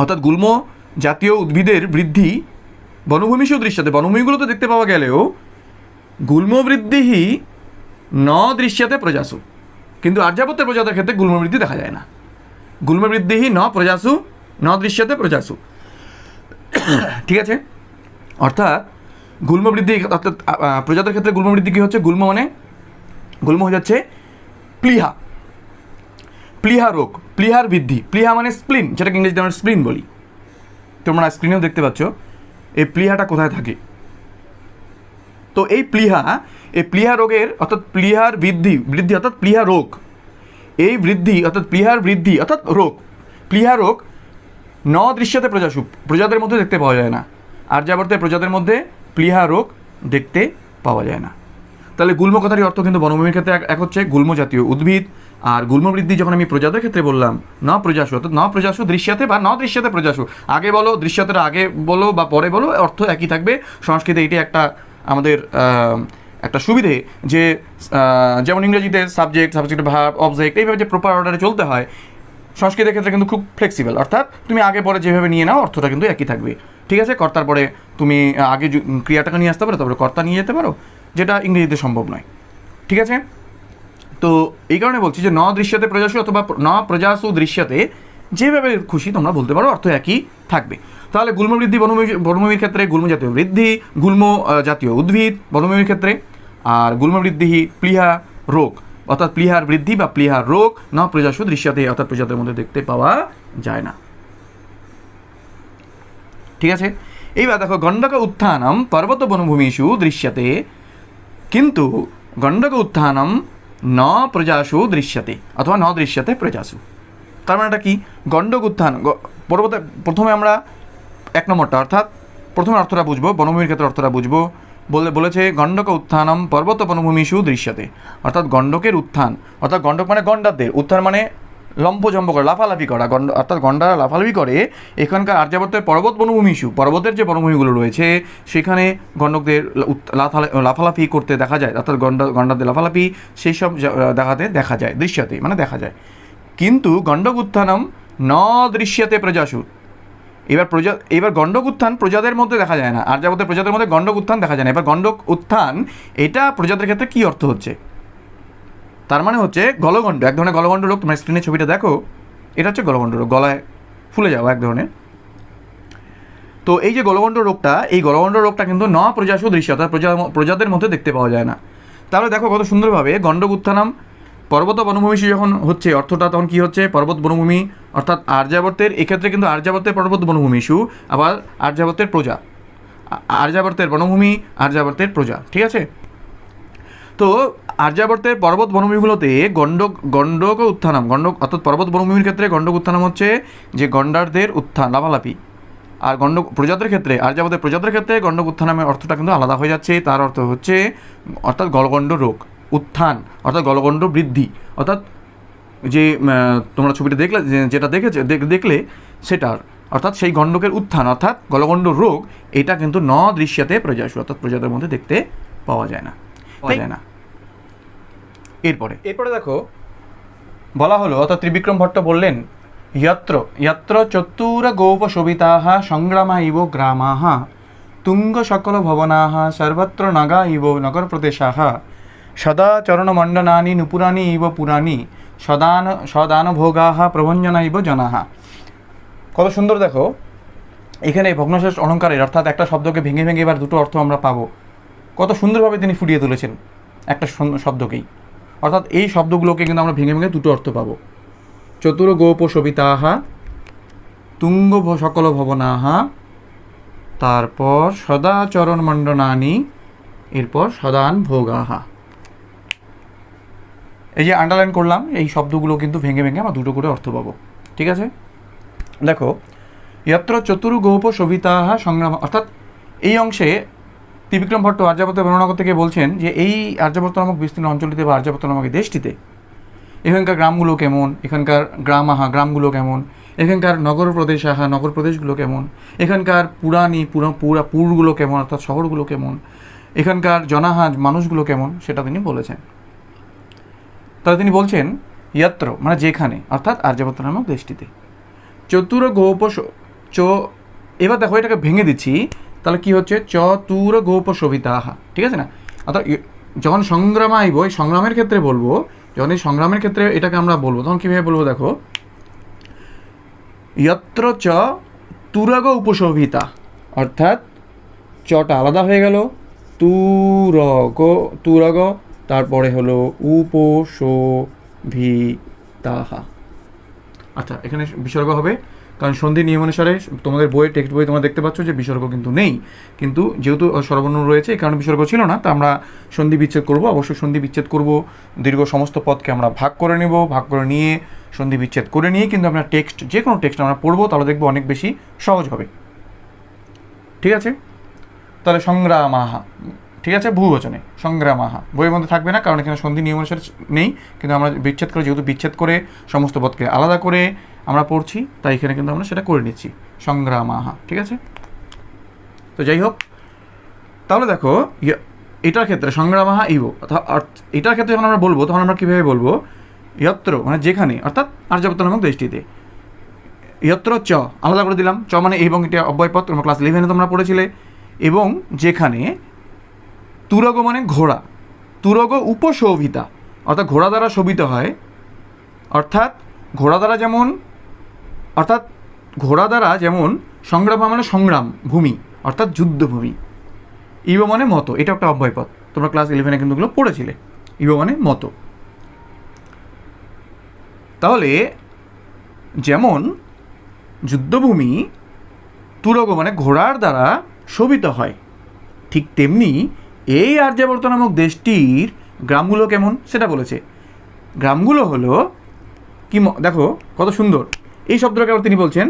Speaker 1: অর্থাৎ গুল্ম জাতীয় উদ্ভিদের বৃদ্ধি বনভূমিষু দৃশ্যতে, বনভূমিগুলোতে দেখতে পাওয়া গেলেও গুল্মবৃদ্ধিহি ন দৃশ্যতে প্রজাসু, কিন্তু আর্যাবর্তের প্রজাদের ক্ষেত্রে গুল্মবৃদ্ধি দেখা যায় না। গুল্মবৃদ্ধিহি ন প্রজাসু ন দৃশ্যতে প্রজাসু, ঠিক আছে। অর্থাৎ গুল্মবৃদ্ধি, অর্থাৎ প্রজাদের ক্ষেত্রে গুল্মবৃদ্ধি কী হচ্ছে, গুল্ম হয়ে যাচ্ছে প্লীহা রোগ, প্লীহার বৃদ্ধি, প্লীহা মানে স্প্লিন, যেটাকে ইংরেজিতে আমরা স্প্লিন বলি। তোমরা স্ক্রিনেও দেখতে পাচ্ছ এই প্লীহাটা কোথায় থাকে। তো এই প্লীহা রোগের, অর্থাৎ প্লীহার বৃদ্ধি অর্থাৎ প্লীহা রোগ, এই বৃদ্ধি অর্থাৎ প্লীহার বৃদ্ধি অর্থাৎ রোগ, প্লীহা রোগ ন দৃশ্যতে প্রজাসু, প্রজাদের মধ্যে দেখতে পাওয়া যায় না। আর্যাবর্তের প্রজাদের মধ্যে প্লীহা রোগ দেখতে পাওয়া যায় না। তাহলে গুল্ম কথারই অর্থ কিন্তু বনভূমির ক্ষেত্রে এক হচ্ছে গুল্ম জাতীয় উদ্ভিদ, আর গুল্মবৃদ্ধি যখন আমি প্রজাদের ক্ষেত্রে বললাম ন প্রজাসু, অর্থাৎ ন প্রজাসু দৃশ্যতে বা ন দৃশ্যতে প্রজাসু, আগে বলো দৃশ্যতের আগে বলো বা পরে বলো, অর্থ একই থাকবে। সংস্কৃতে এটি একটা আমাদের একটা সুবিধে যে যেমন ইংরেজিতে সাবজেক্ট ভার্ব অবজেক্ট এইভাবে যে প্রপার অর্ডারে চলতে হয়, সংস্কৃতের ক্ষেত্রে কিন্তু খুব ফ্লেক্সিবল, অর্থাৎ তুমি আগে পরে যেভাবে নিয়ে নাও অর্থটা কিন্তু একই থাকবে। ঠিক আছে, কর্তার পরে তুমি আগে ক্রিয়াটাকে নিয়ে আসতে পারো, তারপরে কর্তা নিয়ে যেতে পারো, যেটা ইংরেজিতে সম্ভব নয়। ঠিক আছে, তো এই কারণে বলছি যে ন দৃশ্যতে প্রজাসু অথবা ন প্রজাসু দৃশ্যতে, যেভাবে খুশি তোমরা বলতে পারো, অর্থ একই থাকবে। তাহলে গুল্মবৃদ্ধি বনভূমির ক্ষেত্রে গুল্ম জাতীয় বৃদ্ধি, গুল্ম জাতীয় উদ্ভিদ বনভূমির ক্ষেত্রে, আর গুল্মবৃদ্ধি প্লীহা রোগ, অর্থাৎ প্লীহার বৃদ্ধি বা প্লীহার রোগ ন প্রজাসু দৃশ্যতে, অর্থাৎ প্রজাদের মধ্যে দেখতে পাওয়া যায় না। ঠিক আছে, এইবার দেখো, গণ্ডক উত্থানম পর্বত বনভূমিষু দৃশ্যতে, কিন্তু গণ্ডক উত্থানম ন প্রজাসু দৃশ্যতে অথবা ন দৃশ্যতে প্রজাসু। তার মানে এটা কি? গণ্ডক উত্থান পর্বতে, প্রথমে আমরা 1 নম্বরটা, অর্থাৎ প্রথমে অর্থটা বুঝবো, বনভূমির ক্ষেত্রে অর্থটা বুঝবো। বলেছে গণ্ডক উত্থানম পর্বত বনভূমিষু দৃশ্যতে, অর্থাৎ গণ্ডকের উত্থান, অর্থাৎ গণ্ডক মানে গণ্ডারদের, উত্থান মানে লম্ফজম্প করা, লাফালাফি করা, অর্থাৎ গণ্ডারা লাফালাফি করে। এখানকার আর্যাবর্তের পর্বত বনভূমিষু, পর্বতের যে বনভূমিগুলো রয়েছে সেখানে গণ্ডকদের লাফালাফি করতে দেখা যায়, অর্থাৎ গণ্ডারদের লাফালাফি সেই সব দেখা যায় দৃশ্যতে মানে দেখা যায়। কিন্তু গণ্ডক উত্থানম ন দৃশ্যতে প্রজাসু, এবার গণ্ডক উত্থান প্রজাদের মধ্যে দেখা যায় না, আর্যাবর্তের প্রজাদের মধ্যে গণ্ডক উত্থান দেখা যায় না। এবার গণ্ডক উত্থান এটা প্রজাদের ক্ষেত্রে কী অর্থ হচ্ছে? তার মানে হচ্ছে গলগণ্ড, এক ধরনের গলগণ্ড রোগ। তোমরা স্ক্রিনে ছবিটা দেখো, এটা হচ্ছে গলগণ্ড রোগ, গলায় ফুলে যাওয়া এক ধরনের। তো এই যে গলগণ্ড রোগটা, এই গলগণ্ড রোগটা কিন্তু ন প্রজাসু দৃশ্য, অর্থাৎ প্রজাদের মধ্যে দেখতে পাওয়া যায় না। তাহলে দেখো কত সুন্দরভাবে গণ্ডক উত্থানাম পর্বত বনভূমিষু যখন হচ্ছে, অর্থটা তখন কী হচ্ছে, পর্বত বনভূমি অর্থাৎ আর্যাবর্তের, এক্ষেত্রে কিন্তু আর্যাবর্তের পর্বত বনভূমিষু, আবার আর্যাবর্তের প্রজা, আর্যাবর্তের বনভূমি, আর্যাবর্তের প্রজা, ঠিক আছে। তো আর্যাবর্তের পর্বত বনভূমিগুলোতে গণ্ডক উত্থানাম, গণ্ডক অর্থাৎ পর্বত বনভূমির ক্ষেত্রে গণ্ডক উত্থানাম হচ্ছে যে গণ্ডারদের উত্থান, লাফালাফি। আর গণ্ডক প্রজাদের ক্ষেত্রে, আর্যাবর্তের প্রজাদের ক্ষেত্রে গণ্ডক উত্থানামের অর্থটা কিন্তু আলাদা হয়ে যাচ্ছে। তার অর্থ হচ্ছে অর্থাৎ গলগণ্ড রোগ, উত্থান অর্থাৎ গলগণ্ড বৃদ্ধি, অর্থাৎ যে তোমরা ছবিটা দেখলে, যেটা দেখলে সেটার অর্থাৎ সেই গণ্ডকের উত্থান অর্থাৎ গলগণ্ড রোগ, এটা কিন্তু ন দৃশ্যতে প্রজাসু, অর্থাৎ প্রজাদের মধ্যে দেখতে পাওয়া যায় না। এরপরে দেখো বলা হলো, অর্থাৎ ত্রিবিক্রম ভট্ট বললেন, यत्र चतुरगोपशोभिताः संग्रामा इव ग्रामाः तुङ्गसकलभवनाः सर्वत्र नगा इव नगरप्रदेशाः सदा चरणमण्डनानि नुपुराणि इव पुराणि सदानभोगाः प्रभञ्जना इव जनाः। কত সুন্দর দেখো এখানে ভগ্নশেষ অলঙ্কারের, অর্থাৎ একটা শব্দকে ভেঙে ভেঙে এবার দুটো অর্থ আমরা পাবো। কত সুন্দরভাবে তিনি ফুটিয়ে তুলেছেন একটা শব্দকেই, অর্থাৎ এই শব্দগুলোকে কিন্তু আমরা ভেঙে ভেঙে দুটো অর্থ পাবো। চতুরগোপশোভিতাः তুঙ্গ সকল ভবনাः, তারপর সদাচরণ মণ্ডনানি, এরপর সদান ভোগাः। এই যে আন্ডারলাইন করলাম, এই শব্দগুলো কিন্তু ভেঙে ভেঙে আমরা দুটো করে অর্থ পাবো, ঠিক আছে। দেখো यत्र চতুর্গোপশোভিতাः সংগ্রাম, অর্থাৎ এই অংশে ত্রিবিক্রম ভট্ট আর্যাবর্তের বর্ণনা করতে গিয়ে বলছেন যে এই আর্যাবর্ত নামক বিস্তীর্ণ অঞ্চলটিতে বা আর্যাবর্ত নামক দেশটিতে এখানকার গ্রামগুলো কেমন, এখানকার গ্রামগুলো কেমন, এখানকার নগর প্রদেশগুলো কেমন, এখানকার পুরগুলো কেমন অর্থাৎ শহরগুলো কেমন, এখানকার মানুষগুলো কেমন, সেটা তিনি বলেছেন। তাহলে তিনি বলছেন यत्र মানে যেখানে, অর্থাৎ আর্যাবর্ত নামক দেশটিতে। এবার দেখো এটাকে ভেঙে দিচ্ছি, তাহলে কি হচ্ছে, চতুরগোপশোভিতাः, ঠিক আছে না। অর্থাৎ যখন সংগ্রাম আইব, এই সংগ্রামের ক্ষেত্রে বলবো, যখন এই সংগ্রামের ক্ষেত্রে এটাকে আমরা বলবো, তখন কীভাবে বলবো দেখো, यत्र च তুরগ উপশোভিতা, অর্থাৎ চটা আলাদা হয়ে গেল, তুরগ তারপরে হলো উপশোভিতাः। আচ্ছা, এখানে বিসর্গ হবে, কারণ সন্ধি নিয়ম অনুসারে তোমাদের বইয়ের টেক্সট বই তোমরা দেখতে পাচ্ছ যে বিসর্গ কিন্তু নেই, কিন্তু যেহেতু স্বরবর্ণ রয়েছে এই কারণে বিসর্গ ছিল না। তা আমরা সন্ধি বিচ্ছেদ করব, অবশ্যই সন্ধি বিচ্ছেদ করব, দীর্ঘ সমস্ত পদকে আমরা ভাগ করে নেব, ভাগ করে নিয়ে সন্ধি বিচ্ছেদ করে নিয়ে কিন্তু আমরা টেক্সট, যে কোনো টেক্সট আমরা পড়বো, তাহলে দেখবো অনেক বেশি সহজ হবে, ঠিক আছে। তাহলে সংগ্রামাহা, ঠিক আছে, বহুবচনে সংগ্রামাহা, বইয়ের মধ্যে থাকবে না কারণ এখানে সন্ধি নিয়ম অনুসারে নেই, কিন্তু আমরা বিচ্ছেদ করে, যেহেতু বিচ্ছেদ করে সমস্ত পদকে আলাদা করে আমরা পড়ছি, তাই এখানে কিন্তু আমরা সেটা করে নিচ্ছি, সংগ্রামাহা, ঠিক আছে। তো যাই হোক, তাহলে দেখো এটার ক্ষেত্রে সংগ্রামাহা ইব, অর্থাৎ এটার ক্ষেত্রে যখন আমরা বলবো তখন আমরা কীভাবে বলবো, यत्र মানে যেখানে, অর্থাৎ আর্যাবর্ত নামক দেশটিতে। यत्र চ আলাদা করে দিলাম, চ মানে এবং, এটা অব্যয়পদ, তোমরা ক্লাস 11-এ তোমরা পড়েছিলে। এবং যেখানে, তুরগ মানে ঘোড়া, তুরগ উপশোভিতা অর্থাৎ ঘোড়া দ্বারা শোভিত হয়, অর্থাৎ ঘোড়া দ্বারা যেমন সংগ্রাম মানে সংগ্রাম ভূমি অর্থাৎ যুদ্ধভূমি, ইব মানে মতো, এটা একটা অব্যয়পদ, তোমরা ক্লাস 11-এ কিন্তু এগুলো পড়েছিলে, ইব মানে মতো। তাহলে যেমন যুদ্ধভূমি তুরগ মানে ঘোড়ার দ্বারা শোভিত হয়, ঠিক তেমনি এই আর্যাবর্ত নামক দেশটির গ্রামগুলো কেমন সেটা বলেছে। গ্রামগুলো হলো কি, দেখো কত সুন্দর এই শব্দটাকে আবার তিনি বলছেন,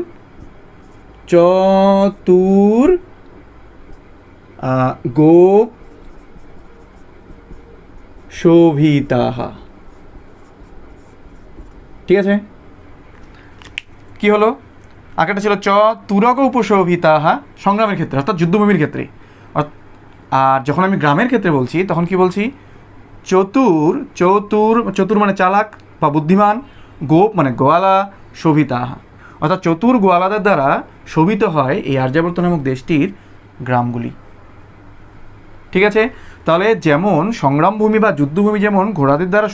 Speaker 1: চতুর গোপ শোভিতাः, ঠিক আছে। কি হলো, আগেটা ছিল তুরগ উপশোভিতাः সংগ্রামের ক্ষেত্রে অর্থাৎ যুদ্ধভূমির ক্ষেত্রে, আর যখন আমি গ্রামের ক্ষেত্রে বলছি তখন কি বলছি, চতুর মানে চালাক বা বুদ্ধিমান, গোপ মানে গোয়ালা, শোভিতাः অর্থাৎ চতুর গোয়ালাদের দ্বারা শোভিত হয় এই আর্যাবর্ত নামক দেশটির গ্রামগুলি, ঠিক আছে। তাহলে যেমন সংগ্রামভূমি বা যুদ্ধভূমি যেমন ঘোড়াদের দ্বারা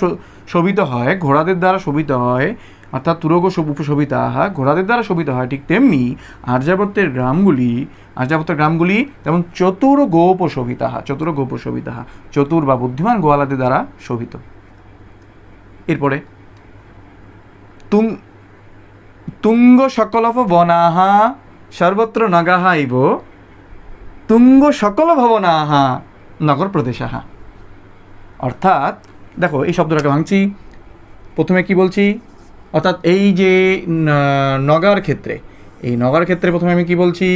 Speaker 1: শোভিত হয়, ঘোড়াদের দ্বারা শোভিত হয়, অর্থাৎ তুরগ উপশোভিতাহা, ঘোড়াদের দ্বারা শোভিত হয়, ঠিক তেমনি আর্যাবর্তের গ্রামগুলি তেমন চতুর্গোপশোভিতাহা, চতুর বা বুদ্ধিমান গোয়ালাদের দ্বারা শোভিত। এরপরে তুঙ্গ সকলভ বনাহা সর্বত্র নগাহা ইব তুঙ্গ সকল ভবনাহা নগর প্রদেশাহা। অর্থাৎ দেখো এই শব্দটাকে ভাঙছি। প্রথমে কি বলছি, অর্থাৎ এই যে নগার ক্ষেত্রে, এই নগার ক্ষেত্রে প্রথমে আমি কি বলছি,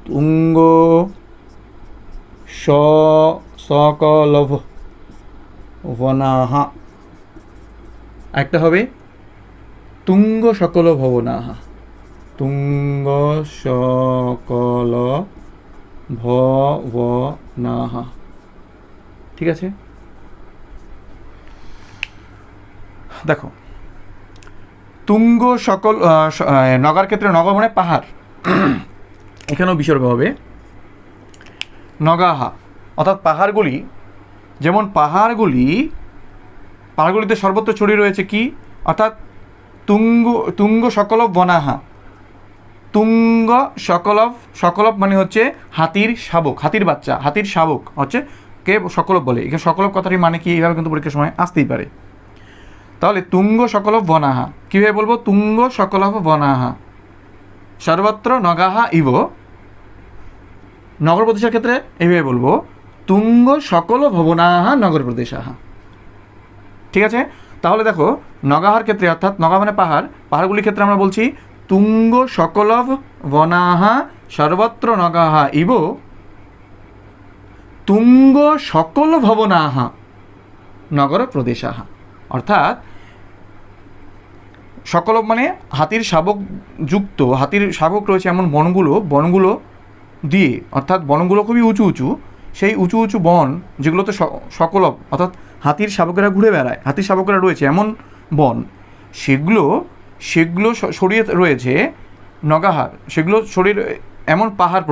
Speaker 1: তুঙ্গ সকলভ বনাহা, একটা হবে তুঙ্গ সকল ভবনাহা, তুঙ্গ সকল ভবনাহা। ঠিক আছে, দেখো তুঙ্গ সকল নগার ক্ষেত্রে, নগর মানে পাহাড়, এখানেও বিসর্গ হবে নগাহা, অর্থাৎ পাহাড়গুলি, যেমন পাহাড়গুলিতে সর্বত্র ছড়িয়ে রয়েছে কি, অর্থাৎ তুঙ্গ সকলভ বনাহা, তুঙ্গ সকলভ মানে হচ্ছে হাতির শাবক, হাতির বাচ্চা, হাতির শাবক হচ্ছে কে সকলভ বলে। এখানে সকলভ কথাটির মানে কি, এইভাবে কিন্তু পরীক্ষার সময় আসতেই পারে। তাহলে তুঙ্গ সকলভ বনাহা কীভাবে বলবো, তুঙ্গ সকলভ বনাহা সর্বত্র নগাহা ইব, নগর প্রদেশের ক্ষেত্রে এইভাবে বলবো তুঙ্গ সকল ভবনাহা নগর প্রদেশাহা। ঠিক আছে, তাহলে দেখো নগাহার ক্ষেত্রে, অর্থাৎ নগা মানে পাহাড়গুলির ক্ষেত্রে আমরা বলছি তুঙ্গ সকলভ বনাহা সর্বত্র নগাহা ইব তুঙ্গ সকল ভবনাহা নগর প্রদেশাহা। অর্থাৎ সকলভ মানে হাতির শাবক যুক্ত, হাতির শাবক রয়েছে এমন বনগুলো দিয়ে, অর্থাৎ বনগুলো খুবই উঁচু, সেই উঁচু বন যেগুলোতে সকলভ অর্থাৎ হাতির শাবকেরা ঘুরে বেড়ায়, হাতির শাবকেরা রয়েছে এমন বন, সেগুলো ছড়িয়ে রয়েছে নগাহার, সেগুলো ছড়িয়ে এমন পাহাড়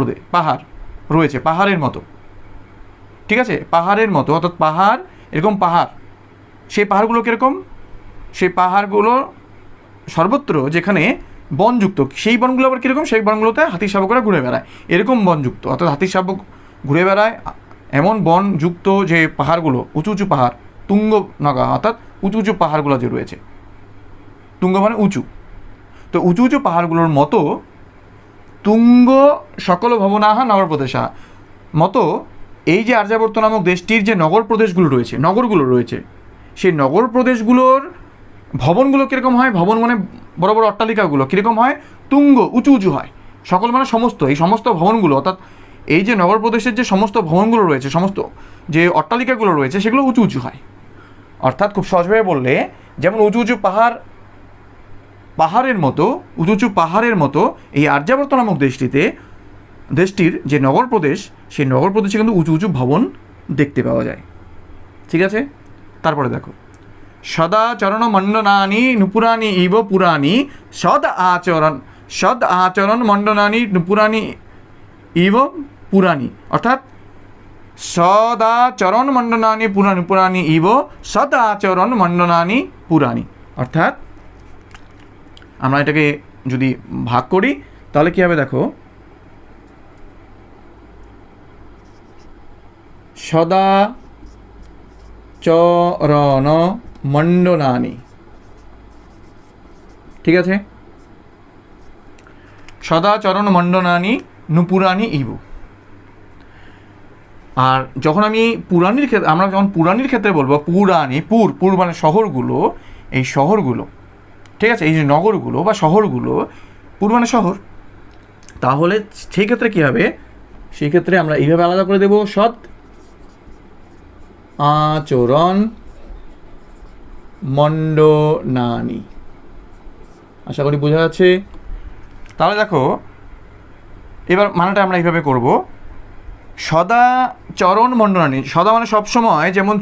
Speaker 1: রয়েছে পাহাড়ের মতো। ঠিক আছে, পাহাড়ের মতো, অর্থাৎ পাহাড় এরকম পাহাড়, সেই পাহাড়গুলো কীরকম, সেই পাহাড়গুলো সর্বত্র যেখানে বনযুক্ত, সেই বনগুলো আবার কীরকম, সেই বনগুলোতে হাতির শাবকরা ঘুরে বেড়ায়, এরকম বনযুক্ত, অর্থাৎ হাতির শাবক ঘুরে বেড়ায় এমন বনযুক্ত যে পাহাড়গুলো, উঁচু পাহাড়, তুঙ্গ নগা অর্থাৎ উঁচু পাহাড়গুলো যে রয়েছে, তুঙ্গ মানে উঁচু, তো উঁচু পাহাড়গুলোর মতো তুঙ্গ সকল ভবনাহা নগর প্রদেশা মতো এই যে আর্যাবর্ত নামক দেশটির যে নগরগুলো রয়েছে, সেই নগর প্রদেশগুলোর ভবনগুলো কীরকম হয়, ভবন মানে বড় বড় অট্টালিকাগুলো কীরকম হয়, তুঙ্গ উঁচু হয়, সকল মানে সমস্ত, এই সমস্ত ভবনগুলো, অর্থাৎ এই যে নগর প্রদেশের যে সমস্ত ভবনগুলো রয়েছে, সমস্ত যে অট্টালিকাগুলো রয়েছে, সেগুলো উঁচু হয়। অর্থাৎ খুব সহজভাবে বললে, যেমন উঁচু পাহাড়ের মতো এই আর্যাবর্ত নামক দেশটির যে নগর প্রদেশ, সেই নগর প্রদেশে কিন্তু উঁচু ভবন দেখতে পাওয়া যায়। ঠিক আছে, তারপরে দেখো সদাচরণ মণ্ডনানি নুপুরানি ইব পুরাণী সদ আচরণ মণ্ডনানি নুপুরানি ইব পুরাণী, অর্থাৎ সদাচরণ মণ্ডনানি পুরাণী ইব সদ আচরণ মণ্ডনানি পুরাণী। অর্থাৎ আমরা এটাকে যদি ভাগ করি তাহলে কী হবে, দেখো সদাচরণ মণ্ডনানি, ঠিক আছে, সদাচরণ মণ্ডনানি নুপুরাণী ইবু। আর যখন আমি আমরা যখন পুরাণীর ক্ষেত্রে বলবো, পুর মানে শহরগুলো, এই শহরগুলো, ঠিক আছে, এই যে নগরগুলো বা শহরগুলো, পুর মানে শহর, তাহলে সেই ক্ষেত্রে কী হবে, সেই ক্ষেত্রে আমরা এইভাবে আলাদা করে দেব, সৎ আচরণ মণ্ডনানি। আশা করি বোঝা যাচ্ছে। তাহলে দেখো এবার মানাটা আমরা এইভাবে করব, সদাচরণ মণ্ডনানি, সদা মানে সবসময়, যেমন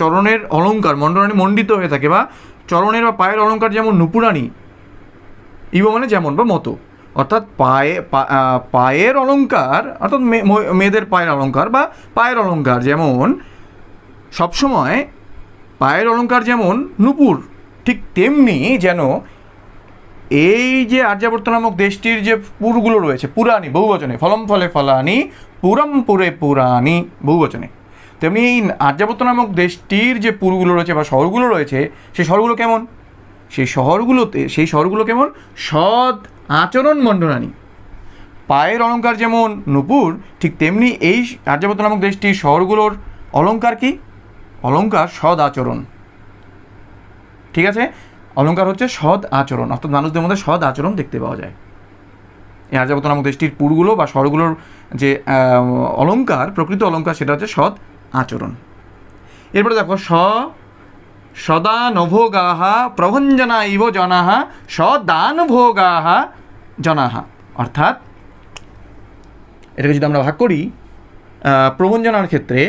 Speaker 1: চরণের অলঙ্কার, মণ্ডনানি মণ্ডিত হয়ে থাকে, বা চরণের বা পায়ের অলঙ্কার যেমন নুপুরানি, ইব মানে যেমন বা মতো, অর্থাৎ পায়ের অলঙ্কার, অর্থাৎ মেয়েদের পায়ের অলঙ্কার বা পায়ের অলঙ্কার যেমন সবসময় পায়ের অলঙ্কার যেমন নূপুর, ঠিক তেমনি যেন এই যে আর্যাবর্ত নামক দেশটির যে পুরগুলো রয়েছে, পুরাণী বহুবচনে, ফলম ফলে ফলানি, পুরম পুরে পুরাণী বহুবচনে, তেমনি এই আর্যাবর্ত নামক দেশটির যে পুরগুলো রয়েছে বা শহরগুলো রয়েছে, সেই শহরগুলো কেমন? সেই শহরগুলো কেমন? সৎ আচরণ মণ্ডনানি। পায়ের অলঙ্কার যেমন নূপুর, ঠিক তেমনি এই আর্যাবর্ত নামক দেশটির শহরগুলোর অলঙ্কার কি? অলঙ্কার সৎ আচরণ। ঠিক আছে, অলঙ্কার হচ্ছে সৎ আচরণ, অর্থাৎ মানুষদের মধ্যে সৎ আচরণ দেখতে পাওয়া যায়। এই আর্যাবর্ত নামক দেশটির পুরগুলো বা শহরগুলোর যে অলঙ্কার, প্রকৃত অলঙ্কার, সেটা হচ্ছে সৎ আচরণ। এরপরে দেখো, সদা নভোগাহা প্রভঞ্জনা ইব জনাহা সদান ভোগাহা জনাহা। অর্থাৎ এটাকে যদি আমরা ভাগ করি, প্রভঞ্জনার ক্ষেত্রে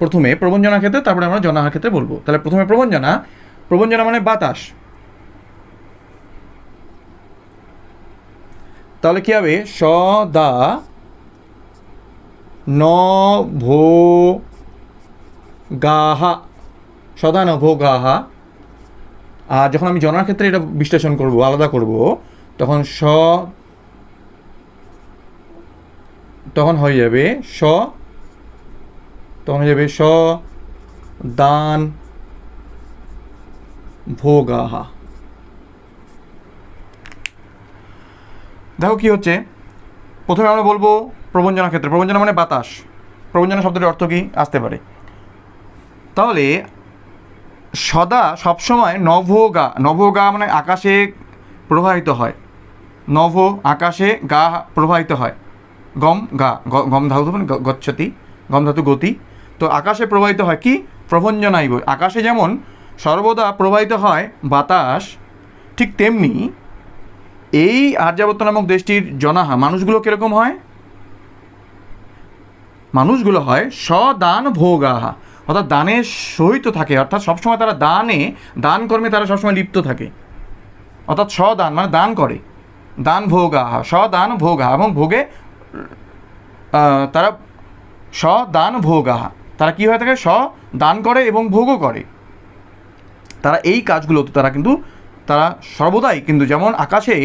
Speaker 1: প্রথমে প্রভঞ্জনার ক্ষেত্রে, তারপরে আমরা জনাহার ক্ষেত্রে বলবো। তাহলে প্রথমে প্রভঞ্জনা মানে বাতাস। তাহলে কি হবে? সদা নভোগাহা, সদা নভোগাহা। আর যখন আমি জনার ক্ষেত্রে এটা বিশ্লেষণ করব, আলাদা করব, তখন তখন হয়ে যাবে দান ভোগাহা। দেখো কি হচ্ছে, প্রথমে আমরা বলবো প্রবঞ্জনার ক্ষেত্রে। প্রবঞ্জনা মানে বাতাস। প্রবঞ্জনা শব্দটির অর্থ কি আসতে পারে? তাহলে সদা সবসময় নভোগা মানে আকাশে প্রবাহিত হয়। নভ আকাশে, গা প্রবাহিত হয়। গম ধাতু মানে গচ্ছতি, গম ধাতু গতি। তো আকাশে প্রবাহিত হয় কি? প্রভঞ্জনাইব। আকাশে যেমন সর্বদা প্রবাহিত হয় বাতাস, ঠিক তেমনি এই আর্যাবর্ত নামক দেশটির জনাহা, মানুষগুলো কীরকম হয়? মানুষগুলো হয় সদান ভোগাহা, অর্থাৎ দানের সহিত থাকে, অর্থাৎ সবসময় তারা দান কর্মে তারা সবসময় লিপ্ত থাকে। অর্থাৎ সদান মানে দান করে, দান ভোগাহা, সদান ভোগাহা, এবং ভোগে তারা সদান ভোগাহা, তারা কী হয়ে থাকে? দান করে এবং ভোগও করে। তারা এই কাজগুলো তারা সর্বদাই, কিন্তু যেমন আকাশে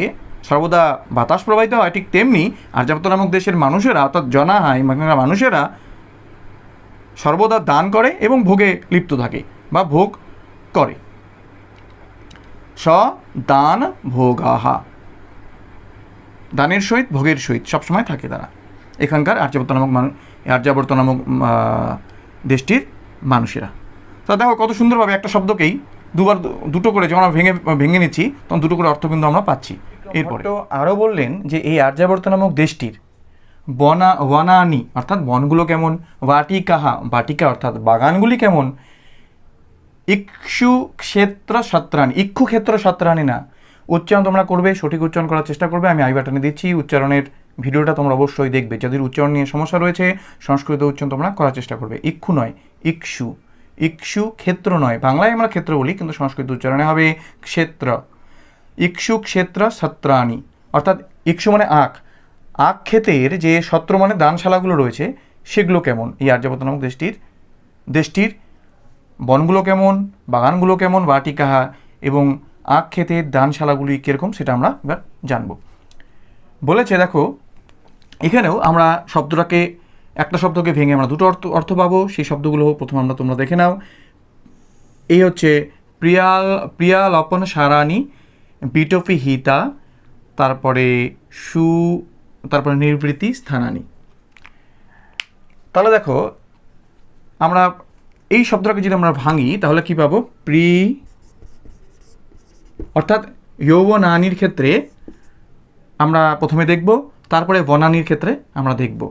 Speaker 1: সর্বদা বাতাস প্রবাহিত হয়, ঠিক তেমনি আর্যাবর্ত নামক দেশের মানুষেরা, অর্থাৎ জনাহাই মানুষেরা সর্বদা দান করে এবং ভোগে লিপ্ত থাকে বা ভোগ করে। দান ভোগাহা, দানের সহিত ভোগের সহিত সবসময় থাকে তারা, এখানকার আর্যাবর্ত নামক দেশটির মানুষেরা। তা দেখো কত সুন্দরভাবে একটা শব্দকেই দুটো করে যখন আমরা ভেঙে নিচ্ছি, তখন দুটো করে অর্থ কিন্তু আমরা পাচ্ছি। এরপরে আরও বললেন যে এই আর্যাবর্ত নামক দেশটির বনানি অর্থাৎ বনগুলো কেমন, বাটিকা অর্থাৎ বাগানগুলি কেমন, ইক্ষু ক্ষেত্র সত্রাণী না, উচ্চারণ তোমরা করবে, সঠিক উচ্চারণ করার চেষ্টা করবে। আমি আই বাটনে দিচ্ছি, উচ্চারণের ভিডিওটা তোমরা অবশ্যই দেখবে। যাদের উচ্চারণ নিয়ে সমস্যা রয়েছে, সংস্কৃত উচ্চারণ তোমরা করার চেষ্টা করবে। ইক্ষু নয়, ইক্ষু ক্ষেত্র নয়, বাংলায় আমরা ক্ষেত্র বলি, কিন্তু সংস্কৃত উচ্চারণে হবে ক্ষেত্র। ইক্ষু ক্ষেত্র সত্রাণী, অর্থাৎ ইক্ষু মানে আখ ক্ষেতের যে সত্র মানে দানশালাগুলো রয়েছে, সেগুলো কেমন? এই আর্যাবর্ত নামক দেশটির বনগুলো কেমন, বাগানগুলো কেমন, বাটিকাহা, এবং আখ ক্ষেতের দানশালাগুলি কীরকম, সেটা আমরা এবার জানব। বলেছে দেখো, এখানেও আমরা একটা শব্দকে ভেঙে আমরা দুটো অর্থ পাবো। সেই শব্দগুলো প্রথমে তোমরা দেখে নাও। এই হচ্ছে প্রিয়ালপন সারানি, বিটপি হিতা, তারপরে নিবৃত্তি স্থানানি। তাহলে দেখো, আমরা এই শব্দটাকে যদি আমরা ভাঙি, তাহলে কি পাবো? অর্থাৎ যৌবনানির ক্ষেত্রে আমরা প্রথমে দেখব, তারপরে বনানির ক্ষেত্রে আমরা দেখব।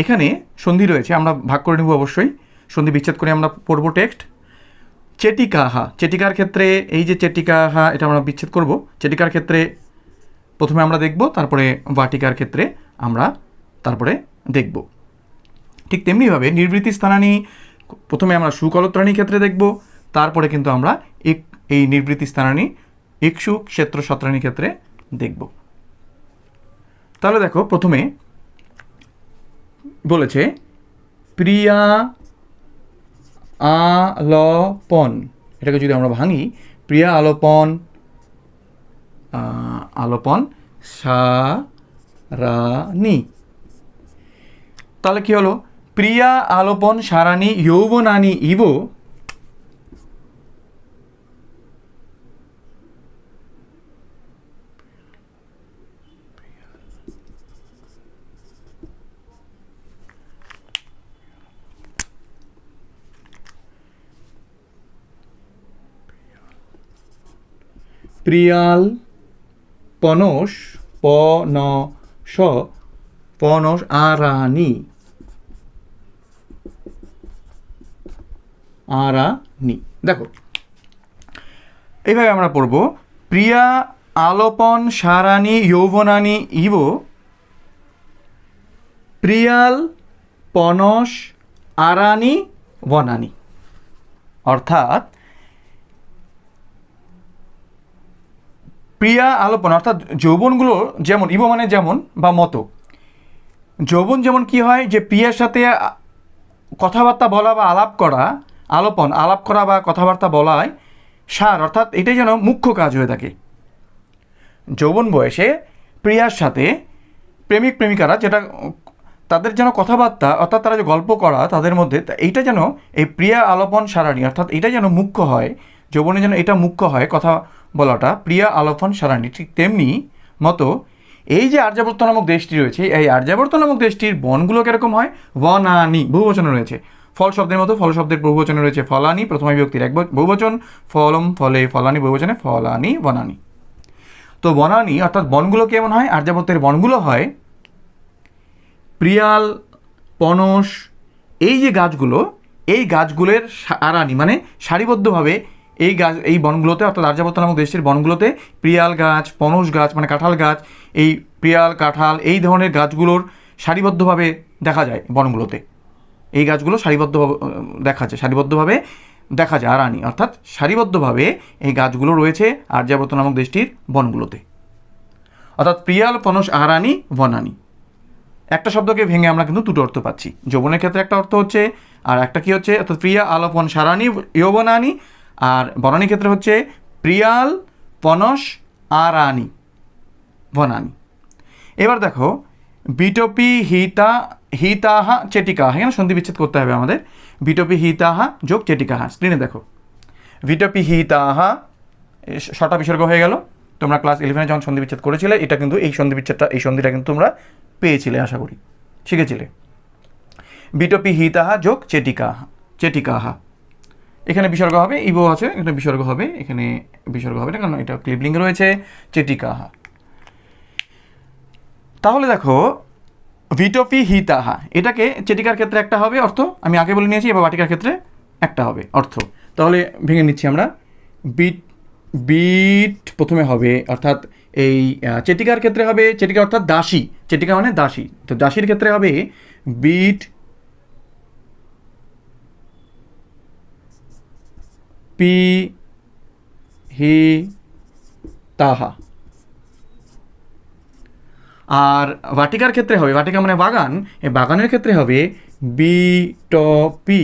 Speaker 1: এখানে সন্ধি রয়েছে, আমরা ভাগ করে নেব অবশ্যই, সন্ধি বিচ্ছেদ করে আমরা পড়ব টেক্সট। চেটিকার ক্ষেত্রে এই যে চেটিকাহা, এটা আমরা বিচ্ছেদ করব। চেটিকার ক্ষেত্রে প্রথমে আমরা দেখব, তারপরে বাটিকার ক্ষেত্রে আমরা তারপরে দেখব। ঠিক তেমনিভাবে নিবৃত্তি স্থানানি প্রথমে আমরা সুকলত্রাণীর ক্ষেত্রে দেখব, তারপরে কিন্তু আমরা এই নিবৃত্তি স্থানানি ইক্ষু ক্ষেত্র সত্রাণীর ক্ষেত্রে দেখব। তাহলে দেখো, প্রথমে বলেছে আলপন, এটাকে যদি আমরা ভাঙি, প্রিয়া আলপন, আলপন সারানি। তাহলে কি হলো? প্রিয়া আলপন সারানি যৌবনানি ইব প্রিয়াল পনস পনস পনস আরানি আরানি। দেখো এইভাবে আমরা পড়ব, প্রিয়া আলপন সারানি যৌবনানি ইব প্রিয়াল পনস আরানি বনানি। অর্থাৎ প্রিয়া আলপন অর্থাৎ যৌবনগুলো যেমন, ইব মানে যেমন বা মতো, যৌবন যেমন কি হয়, যে প্রিয়ার সাথে কথাবার্তা বলা বা আলাপ করা, আলপন আলাপ করা বা কথাবার্তা বলায় সার, অর্থাৎ এটাই যেন মুখ্য কাজ হয়ে থাকে। যৌবন বয়সে প্রিয়ার সাথে প্রেমিক প্রেমিকারা যেটা তাদের যেন কথাবার্তা, অর্থাৎ তারা যে গল্প করা তাদের মধ্যে, এইটা যেন এই প্রিয়া আলপন সারানি, অর্থাৎ এটা যেন মুখ্য হয়, যৌবনে যেন এটা মুখ্য হয় কথা বলাটা, প্রিয়া আলপন সারানি। ঠিক তেমনি মতো এই যে আর্যাবর্ত নামক দেশটি রয়েছে, এই আর্যাবর্ত নামক দেশটির বনগুলো কীরকম হয়? বনানি, বহুবচনে রয়েছে। ফল শব্দের মতো ফল শব্দের বহুবচনে রয়েছে ফলানি, প্রথম বিভক্তির এক বহুবচন, ফলম ফলে ফলানি বহুবচনে ফলানি বনানি। তো বনানি অর্থাৎ বনগুলো কেমন হয়? আর্যাবর্তের বনগুলো হয় প্রিয়াল পনস, এই যে গাছগুলো, এই গাছগুলোর আরানি মানে সারিবদ্ধভাবে এই গাছ, এই বনগুলোতে অর্থাৎ আর্যাবর্ত নামক দেশটির বনগুলোতে প্রিয়াল গাছ, পনস গাছ মানে কাঁঠাল গাছ, এই প্রিয়াল কাঁঠাল এই ধরনের গাছগুলোর সারিবদ্ধভাবে দেখা যায় বনগুলোতে। এই গাছগুলো সারিবদ্ধভাবে দেখা যায় আরানি, অর্থাৎ সারিবদ্ধভাবে এই গাছগুলো রয়েছে আর্যাবর্ত নামক দেশটির বনগুলোতে। অর্থাৎ প্রিয়াল পনস আরানি বনানি, একটা শব্দকে ভেঙে আমরা কিন্তু দুটো অর্থ পাচ্ছি। যৌবনের ক্ষেত্রে একটা অর্থ হচ্ছে, আর একটা কি হচ্ছে, অর্থাৎ প্রিয়া আলপন সারানি যৌবনানি, আর বনানির ক্ষেত্রে হচ্ছে প্রিয়াল পনস আরানি বনানি। এবার দেখো বিটপি হিতাহা চেটিকাহা, এখানে সন্ধি বিচ্ছেদ করতে হবে আমাদের। বিটপি হিতাহা যোগ চেটিকাহা, স্ক্রিনে দেখো বিটপি হিতাহা, ছটা বিসর্গ হয়ে গেল। তোমরা ক্লাস 11-এ যখন সন্ধি বিচ্ছেদ করেছিলে, এটা কিন্তু এই সন্ধি বিচ্ছেদটা, এই সন্ধিটা কিন্তু তোমরা পেয়েছিলে, আশা করি শিখেছিলে। বিটপি হিতাহা যোগ চেটিকাহা, এখানে বিসর্গ হবে, ইবো আছে, এখানে বিসর্গ হবে, এখানে বিসর্গ হবে না, কারণ এটা ক্লিবলিঙ্গ রয়েছে চেটিকাহা। তাহলে দেখো ভিটপি হিতাহা, এটাকে চেটিকার ক্ষেত্রে একটা হবে অর্থ, আমি আগে বলে নিয়েছি, এবার বাটিকার ক্ষেত্রে একটা হবে অর্থ। তাহলে ভেঙে নিচ্ছি আমরা। বিট প্রথমে হবে, অর্থাৎ এই চেটিকার ক্ষেত্রে হবে, চেটিকা অর্থাৎ দাসী, চেটিকা মানে দাসী, তো দাসীর ক্ষেত্রে হবে বিট পি হি তাহা। আর বাটিকার ক্ষেত্রে হবে, বাটিকা মানে বাগান, এই বাগানের ক্ষেত্রে হবে বিটপি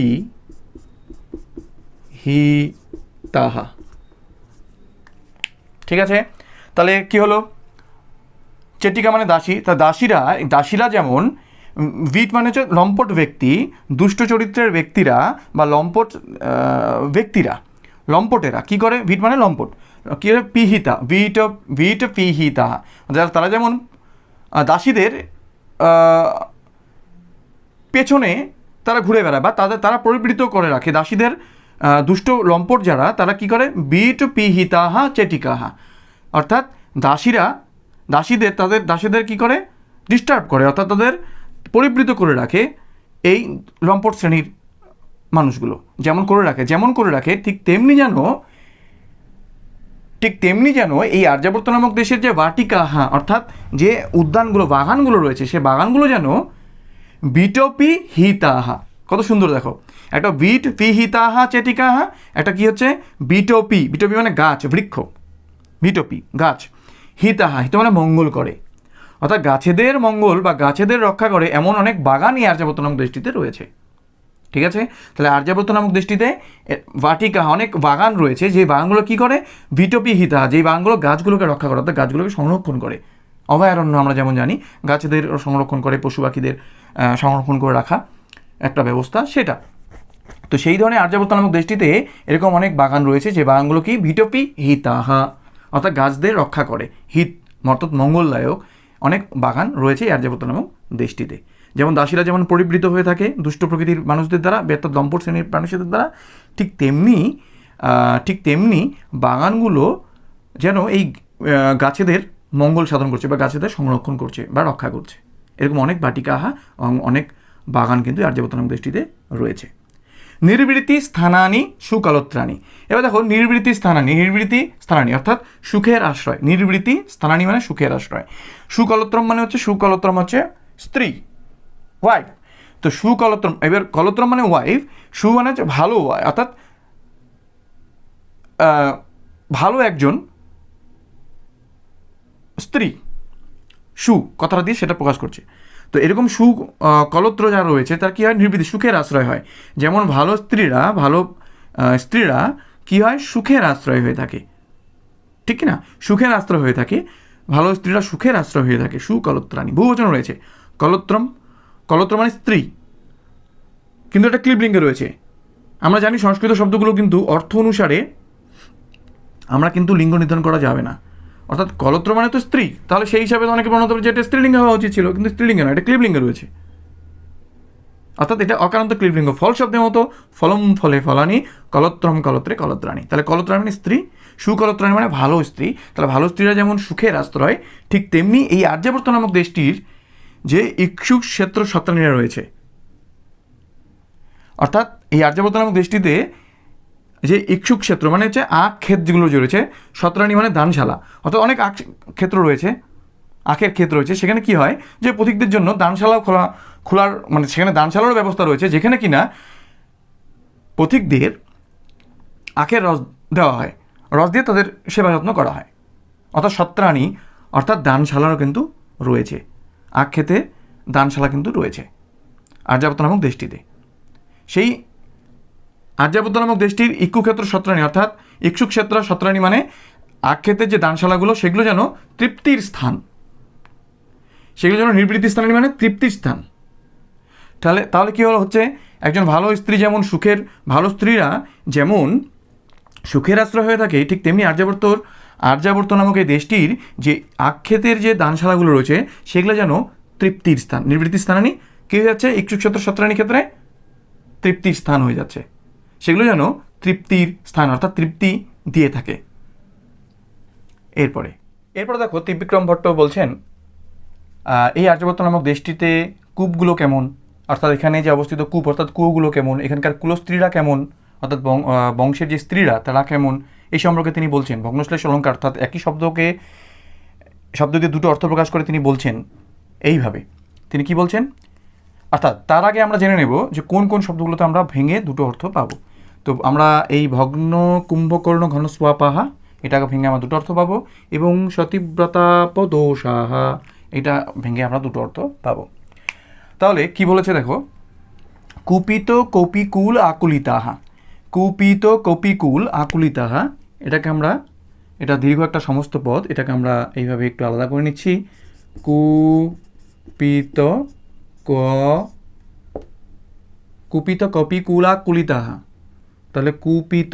Speaker 1: হি তাহা। ঠিক আছে, তাহলে কি হলো? চেটিকা মানে দাসী, তা দাসীরা যেমন, ভিট মানে হচ্ছে লম্পট ব্যক্তি, দুষ্ট চরিত্রের ব্যক্তিরা বা লম্পট ব্যক্তিরা, লম্পটেরা কী করে? ভিট মানে লম্পট, কী করে? পিহিতা, ভিট পিহিতা, তারা যেমন দাসীদের পেছনে তারা ঘুরে বেড়ায় বা তারা পরিবৃত করে রাখে। দাসীদের দুষ্ট লম্পট যারা, তারা কি করে? বিট পিহিতাহা চেটিকাহা, অর্থাৎ দাসীদের কি করে? ডিস্টার্ব করে, অর্থাৎ তাদের পরিবৃত করে রাখে এই লম্পট শ্রেণীর মানুষগুলো, যেমন করে রাখে ঠিক তেমনি যেন এই আর্যাবর্ত নামক দেশের যে বাটিকাহা, অর্থাৎ যে উদ্যানগুলো, বাগানগুলো রয়েছে, সে বাগানগুলো যেন বিটপি হিতাহা। কত সুন্দর দেখো, একটা বিট পি হিতাহা চেটিকাহা, একটা কি হচ্ছে বিটপি মানে গাছ, বৃক্ষ, বিটপি গাছ, হিতাহা মানে মঙ্গল করে, অর্থাৎ গাছেদের মঙ্গল বা গাছেদের রক্ষা করে এমন অনেক বাগানই আর্যাবর্ত নামক দেশটিতে রয়েছে। ঠিক আছে? তাহলে আর্যাবর্ত নামক দেশটিতে বাটিকা অনেক বাগান রয়েছে, যে বাগানগুলো কী করে, ভিটোপি হিতা, যেই বাগানগুলো গাছগুলোকে রক্ষা করে, অর্থাৎ গাছগুলোকে সংরক্ষণ করে। অভয়ারণ্য আমরা যেমন জানি গাছেদের সংরক্ষণ করে, পশু পাখিদের সংরক্ষণ করে রাখা একটা ব্যবস্থা, সেটা। তো সেই ধরনের আর্যাবর্ত নামক দেশটিতে এরকম অনেক বাগান রয়েছে, যে বাগানগুলো কি ভিটোপি হিতাহা, অর্থাৎ গাছদের রক্ষা করে, হিত অর্থাৎ মঙ্গলদায়ক অনেক বাগান রয়েছে এই আর্যাবর্ত নামক দেশটিতে। যেমন দাসীরা যেমন পরিবৃত হয়ে থাকে দুষ্ট প্রকৃতির মানুষদের দ্বারা, অর্থাৎ দম্পট শ্রেণীর মানুষদের দ্বারা, ঠিক তেমনি বাগানগুলো যেন এই গাছেদের মঙ্গল সাধন করছে বা গাছেদের সংরক্ষণ করছে বা রক্ষা করছে। এরকম অনেক বাটিকাহা অনেক বাগান কিন্তু আর্যাবর্ত নামক দেশটিতে রয়েছে। নির্বৃতি স্থানানি সুকলত্রাণী। এবার দেখো নির্বৃতি স্থানানি অর্থাৎ সুখের আশ্রয়। নির্বৃতি স্থানানি মানে সুখের আশ্রয়। সুকলত্রম হচ্ছে স্ত্রী, ওয়াইফ। তো সুকলত্রম, এবার কলত্রম মানে ওয়াইফ, সু মানে হচ্ছে ভালো, অর্থাৎ ভালো একজন স্ত্রী, সু কথাটা দিয়ে সেটা প্রকাশ করছে। তো এরকম কলত্র যারা রয়েছে তার কী হয়, নির্বৃতি সুখের আশ্রয় হয়। যেমন ভালো স্ত্রীরা কী হয়, সুখের আশ্রয় হয়ে থাকে, ঠিক না? সুখের আশ্রয় হয়ে থাকে, ভালো স্ত্রীরা সুখের আশ্রয় হয়ে থাকে। সুকলত্রাণী বহুবচন রয়েছে। কলত্র মানে স্ত্রী, কিন্তু এটা ক্লিবলিঙ্গে রয়েছে। আমরা জানি সংস্কৃত শব্দগুলো কিন্তু অর্থ অনুসারে আমরা কিন্তু লিঙ্গ নির্ধারণ করা যাবে না। অর্থাৎ কলত্র মানে তো স্ত্রী, তাহলে সেই হিসাবে অনেকে প্রণত যে এটা স্ত্রীলিঙ্গে হওয়া উচিত ছিল, কিন্তু স্ত্রীলিঙ্গে না, এটা ক্লিবলিঙ্গে রয়েছে। অর্থাৎ এটা অকারান্ত ক্লিবলিঙ্গ। ফল শব্দের মতো ফলম ফলে ফলানি, কলত্রম কলত্রে কলত্রাণী। তাহলে কলত্রাণী মানে স্ত্রী, সুকলত্রাণী মানে ভালো স্ত্রী। তাহলে ভালো স্ত্রীরা যেমন সুখের আশ্রয়, ঠিক তেমনি এই আর্যাবর্ত নামক দেশটির যে ইক্ষুক ক্ষেত্র সত্রাণীরা রয়েছে, অর্থাৎ এই আর্যাবর্ত নামক দেশটিতে যে ইক্ষুক ক্ষেত্র মানে হচ্ছে আখ ক্ষেত যেগুলো রয়েছে, সত্রাণী মানে দানশালা, অর্থাৎ অনেক আখ ক্ষেত্র রয়েছে, আখের ক্ষেত রয়েছে। সেখানে কি হয় যে পথিকদের জন্য দানশালাও খোলার মানে সেখানে দানশালারও ব্যবস্থা রয়েছে, যেখানে কিনা পথিকদের আখের রস দেওয়া হয়, রস দিয়ে তাদের সেবা যত্ন করা হয়। অর্থাৎ সত্রাণী অর্থাৎ দানশালারও কিন্তু রয়েছে, আখ ক্ষেতে দানশালা কিন্তু রয়েছে আর্যাবর্ত নামক দেশটিতে। সেই আর্যাবর্ত নামক দেশটির ইক্ষুক্ষেত্র সত্রাণী অর্থাৎ ইক্ষুক্ষেত্র সত্রাণী মানে আখ ক্ষেতের যে দানশালাগুলো সেগুলো যেন তৃপ্তির স্থান, সেগুলো যেন নির্বৃতি স্থানানী মানে তৃপ্তির স্থান। তাহলে কী হচ্ছে, একজন ভালো স্ত্রী যেমন ভালো স্ত্রীরা যেমন সুখের আশ্রয় হয়ে থাকে, ঠিক তেমনি আর্যাবর্ত নামক এই দেশটির যে আক্ষেতের যে দানশালাগুলো রয়েছে সেগুলো যেন তৃপ্তির স্থান। নির্বৃতি স্থানানী কী হয়ে যাচ্ছে, ইক্ষুক্ষেত্র সত্রাণী ক্ষেত্রে তৃপ্তির স্থান হয়ে যাচ্ছে, সেগুলো যেন তৃপ্তির স্থান অর্থাৎ তৃপ্তি দিয়ে থাকে। এরপরে দেখো ত্রিবিক্রম ভট্ট বলছেন এই আর্যাবর্ত নামক দেশটিতে কূপগুলো কেমন, অর্থাৎ এখানে যে অবস্থিত কূপ অর্থাৎ কুয়োগুলো কেমন, এখানকার কুলস্ত্রীরা কেমন, অর্থাৎ বংশের যে স্ত্রীরা তারা কেমন, এই সম্পর্কে তিনি বলছেন। ভগ্নশ্লেষ অলঙ্কার অর্থাৎ একই শব্দ দিয়ে দুটো অর্থ প্রকাশ করে তিনি বলছেন এইভাবে। তিনি কি বলছেন, অর্থাৎ তার আগে আমরা জেনে নেব যে কোন কোন শব্দগুলোতে আমরা ভেঙে দুটো অর্থ পাবো। তো আমরা এই ভগ্ন কুম্ভকর্ণ ঘন স্বাপাহা এটাকে ভেঙে আমরা দুটো অর্থ পাবো, এবং সতীব্রতা পদোষাহা এটা ভেঙে আমরা দুটো অর্থ পাবো। তাহলে কি বলেছে দেখো, কুপিত কপিকুল আকুলিতাহা, কুপিত কপিকুল আকুলিতাহা, এটা দীর্ঘ একটা সমস্ত পদ, এটাকে আমরা এইভাবে একটু আলাদা করে নিচ্ছি। কুপিত কপিকুল আকুলিতাহা, তাহলে কুপিত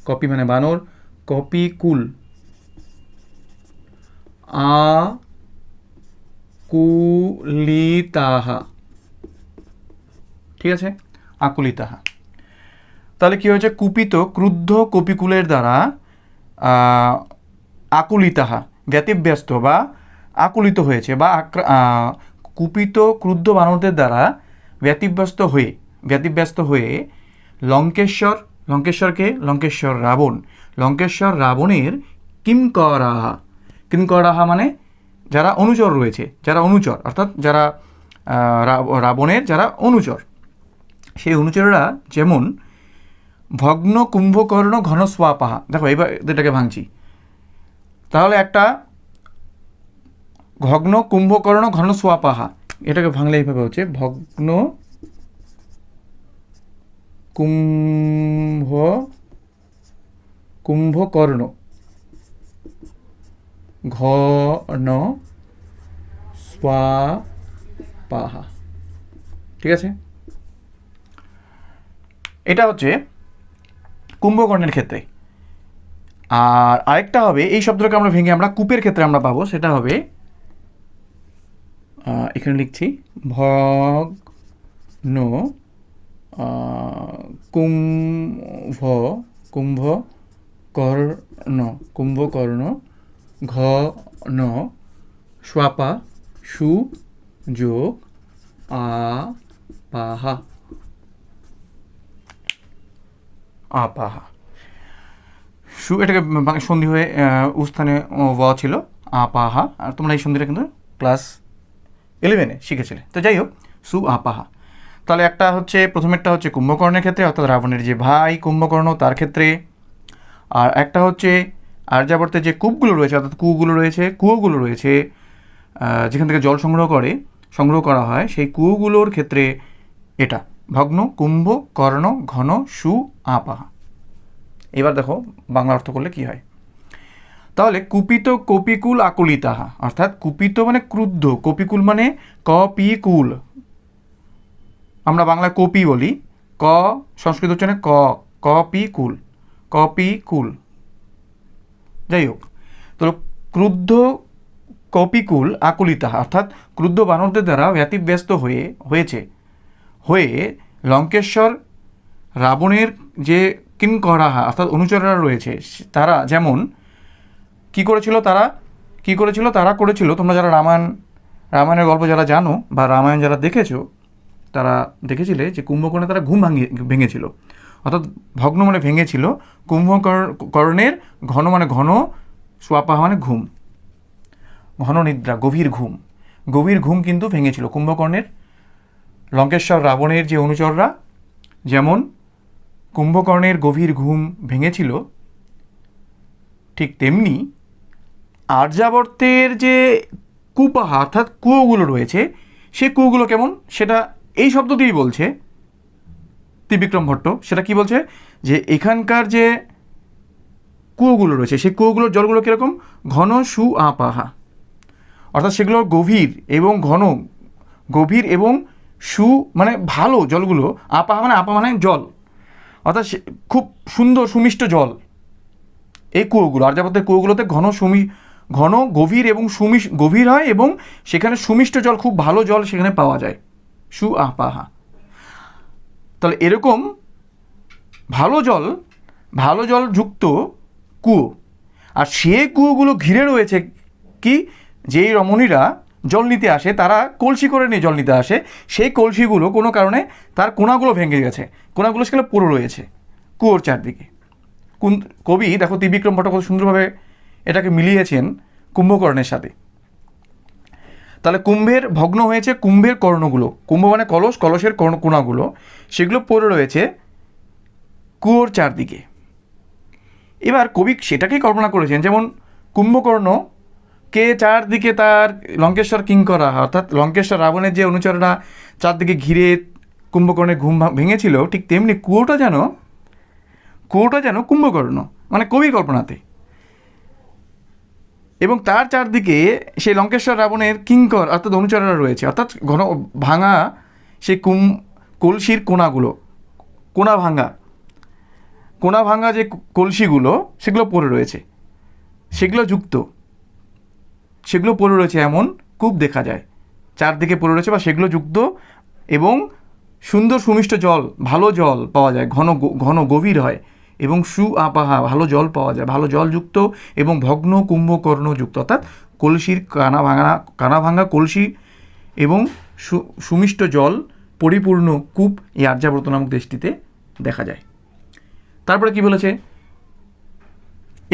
Speaker 1: কপি মানে বানর, কপিকুল আকুলিতাহা, ঠিক আছে, আকুলিতাহা। তাহলে কি হয়েছে, কুপিত ক্রুদ্ধ কপিকুলের দ্বারা আকুলিতাহা ব্যতিব্যস্ত বা আকুলিত হয়েছে, বা কুপিত ক্রুদ্ধ বানরদের দ্বারা ব্যতিব্যস্ত হয়ে লঙ্কেশ্বর রাবণের কিঙ্করাহা মানে যারা অনুচর রয়েছে, অর্থাৎ যারা রাবণের যারা অনুচর, সেই অনুচরেরা যেমন ভগ্ন কুম্ভকর্ণ ঘন স্বাপাহা। দেখো এবার এটাকে ভাঙছি, তাহলে একটা ভগ্ন কুম্ভকর্ণ ঘন স্বাপাহা, এটাকে ভাঙলে এইভাবে হচ্ছে ভগ্ন কুম্ভ কুম্ভকর্ণ ঘন স্বাপাহা। ঠিক আছে, এটা হচ্ছে কুম্ভকর্ণের ক্ষেত্রে। আর আরেকটা হবে, এই শব্দটাকে আমরা ভেঙে আমরা কূপের ক্ষেত্রে আমরা পাবো, সেটা হবে এখানে লিখছি ভগ্ন কুম্ভকর্ণ ঘন স্বাপা সু যোগ আপাহা। সু এটাকে সন্ধি হয়ে উস্থানে ব ছিল, আপাহা। আর তোমরা এই সন্ধিটা কিন্তু ক্লাস 11-এ শিখেছিলে। তো যাই হোক, সু আপাহা। তাহলে একটা হচ্ছে, প্রথমেরটা হচ্ছে কুম্ভকর্ণের ক্ষেত্রে, অর্থাৎ রাবণের যে ভাই কুম্ভকর্ণ তার ক্ষেত্রে। আর একটা হচ্ছে আর্যাবর্তে যে কূপগুলো রয়েছে, অর্থাৎ কুয়োগুলো রয়েছে যেখান থেকে জল সংগ্রহ করা হয়, সেই কুয়োগুলোর ক্ষেত্রে এটা ভগ্ন কুম্ভকর্ণ ঘন সু আপাহা। এবার দেখো বাংলা অর্থ করলে কি হয়। তাহলে কুপিত কপিকুল আকুলিতাহা, অর্থাৎ কুপিত মানে ক্রুদ্ধ, কপিকুল মানে কপিকুল, আমরা বাংলায় কপি বলি, ক সংস্কৃত উচ্চারণে কপিকুল। যাই হোক, তো ক্রুদ্ধ কপিকুল আকুলিতাহা, অর্থাৎ ক্রুদ্ধ বানরদের দ্বারা ব্যতিব্যস্ত হয়ে লঙ্কেশ্বর রাবণের যে কিঙ্করাহা অর্থাৎ অনুচররা রয়েছে, তারা যেমন কি করেছিল, তারা করেছিল, তোমরা যারা রামায়ণের গল্প যারা জানো বা রামায়ণ যারা দেখেছো, তারা দেখেছিলে যে কুম্ভকর্ণে তারা ঘুম ভেঙেছিল, অর্থাৎ ভগ্ন মানে ভেঙেছিল, কুম্ভকর্ণের ঘন মানে ঘন, স্বাপাহা মানে ঘুম, ঘন নিদ্রা, গভীর ঘুম কিন্তু ভেঙেছিল কুম্ভকর্ণের। লঙ্কেশ্বর রাবণের যে অনুচররা যেমন কুম্ভকর্ণের গভীর ঘুম ভেঙেছিল, ঠিক তেমনি আর্যাবর্তের যে কূপাহা অর্থাৎ কুয়োগুলো রয়েছে, সেই কুয়োগুলো কেমন, সেটা এই শব্দ দিয়েই বলছে ত্রিবিক্রম ভট্ট। সেটা কি বলছে, যে এখানকার যে কুয়োগুলো রয়েছে, সেই কুয়োগুলোর জলগুলো কীরকম, ঘন সু আপাহা, অর্থাৎ সেগুলো গভীর এবং সু মানে ভালো জলগুলো, আপা মানে জল, অর্থাৎ খুব সুন্দর সুমিষ্ট জল। এই কুয়োগুলো, আর্যাবর্তের কুয়োগুলোতে ঘন গভীর এবং গভীর হয়, এবং সেখানে সুমিষ্ট জল, খুব ভালো জল সেখানে পাওয়া যায়, সু আপাহা। তাহলে এরকম ভালো জল যুক্ত কুয়ো, আর সে কুয়োগুলো ঘিরে রয়েছে কি, যেই রমণীরা জল নিতে আসে, তারা কলসি করে নিয়ে জল নিতে আসে, সেই কলসিগুলো কোনো কারণে তার কোনাগুলো ভেঙে গেছে, কোনাগুলো সেখানে পড়ে রয়েছে কুয়োর চারদিকে। কবি দেখো ত্রিবিক্রম ভট্ট কত সুন্দরভাবে এটাকে মিলিয়েছেন কুম্ভকর্ণের সাথে। তাহলে কুম্ভের ভগ্ন হয়েছে, কুম্ভের কর্ণগুলো, কুম্ভ মানে কলসের কোনাগুলো, সেগুলো পড়ে রয়েছে কুয়োর চারদিকে। এবার কবি সেটাকেই কল্পনা করেছেন, যেমন কুম্ভকর্ণ কে চারদিকে তার লঙ্কেশ্বর কিঙ্করাহা, অর্থাৎ লঙ্কেশ্বর রাবণের যে অনুচররা চারদিকে ঘিরে কুম্ভকর্ণের ঘুম ভেঙেছিল, ঠিক তেমনি কুয়োটা যেন কুম্ভকর্ণ, মানে কবির কল্পনাতে। এবং তার চারদিকে সেই লঙ্কেশ্বর রাবণের কিঙ্কর অর্থাৎ অনুচররা রয়েছে, অর্থাৎ ঘন ভাঙা সেই কলসির কোনা ভাঙা যে কলসিগুলো, সেগুলো পড়ে রয়েছে, সেগুলো পড়ে রয়েছে এমন কূপ দেখা যায়, চারদিকে পড়ে রয়েছে বা সেগুলো যুক্ত, এবং সুন্দর সুমিষ্ট জল, ভালো জল পাওয়া যায়, ঘন গভীর হয়, এবং সু আপাহা ভালো জল পাওয়া যায়, ভালো জলযুক্ত এবং ভগ্ন কুম্ভকর্ণযুক্ত, অর্থাৎ কলসির কানা ভাঙা কলসি এবং সুমিষ্ট জল পরিপূর্ণ কূপ এই আর্যাবর্ত নামক দেশটিতে দেখা যায়। তারপরে কি বলেছে,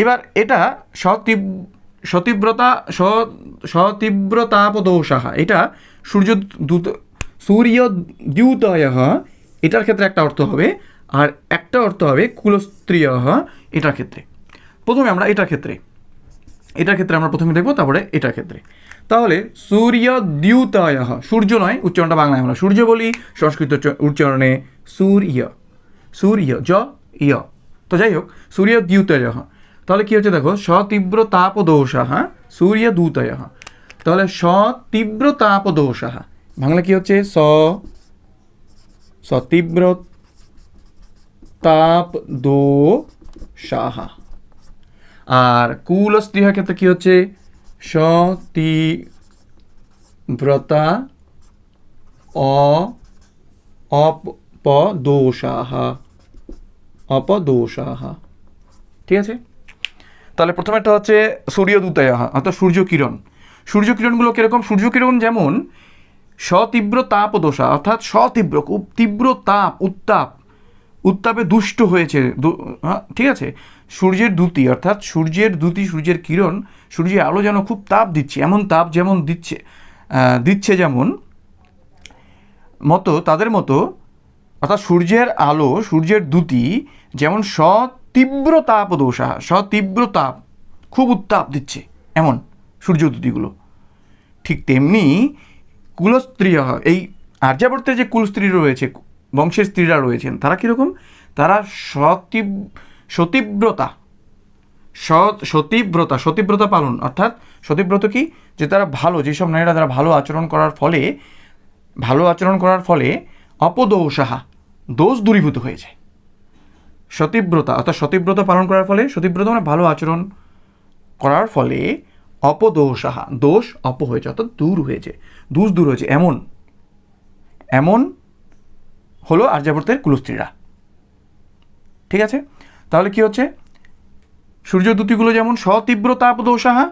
Speaker 1: এবার এটা সতীব্রতাপদোষাহা, এটা সূর্যদ্যুতয়, এটার ক্ষেত্রে একটা অর্থ হবে, আর একটা অর্থ হবে কুলস্ত্রিয়, এটার ক্ষেত্রে। প্রথমে আমরা এটার ক্ষেত্রে আমরা প্রথমে দেখবো, তারপরে এটার ক্ষেত্রে। তাহলে সূর্যদ্যুতয়, সূর্য নয়, উচ্চারণটা বাংলায় আমরা সূর্য বলি, সংস্কৃত উচ্চারণে সূর্য, সূর্য জ ইয়। তো যাই হোক, সূর্য দ্যুতয়, তাহলে কি হচ্ছে দেখো, সতীব্র তাপদোষাহ সূর্য দ্যুতয়। তাহলে সতীব্র তাপদোষাহ বাংলা কি হচ্ছে, সতীব্র তাপদোষাহ। আর কুল স্ত্রীহার ক্ষেত্রে কি হচ্ছে, সতীব্রতা অপদোষাহ, অপদোষাহ। ঠিক আছে, তাহলে প্রথমেরটা হচ্ছে সূর্যদূতায়, অর্থাৎ সূর্যকিরণ। সূর্যকিরণগুলো কীরকম, সূর্যকিরণ যেমন সতীব্র তাপদোষা, অর্থাৎ সতীব্র, খুব তীব্র তাপ, উত্তাপে দুষ্ট হয়েছে, ঠিক আছে। সূর্যের দ্যুতি, অর্থাৎ সূর্যের দ্যুতি, সূর্যের কিরণ, সূর্যের আলো যেন খুব তাপ দিচ্ছে, এমন তাপ যেমন দিচ্ছে যেমন মতো, তাদের মতো, অর্থাৎ সূর্যের আলো, সূর্যের দ্যুতি যেমন সতীব্র তাপদোষা, সতীব্র তাপ, খুব উত্তাপ দিচ্ছে এমন সূর্যদ্যুতিগুলো, ঠিক তেমনি কুলস্ত্রী, এই আর্যাবর্তের যে কুলস্ত্রী রয়েছে, বংশের স্ত্রীরা রয়েছেন, তারা কীরকম, তারা সতীব্রতা পালন, অর্থাৎ সতীব্রত কি, যে তারা ভালো, যেসব নারীরা তারা ভালো আচরণ করার ফলে অপদোষাহা, দোষ দূরীভূত হয়ে যায়। সতীব্রতা, অর্থাৎ সতীব্রতা পালন করার ফলে, সতীব্রত মানে ভালো আচরণ করার ফলে, অপদোষাহা, দোষ হয়েছে, অর্থাৎ দূর হয়েছে, দূর হয়েছে, এমন হলো আর্যাবর্তের কুলস্ত্রীরা। ঠিক আছে, তাহলে কি হচ্ছে, সূর্যদ্যুতিগুলো যেমন সতীব্র তাপদোষাহা,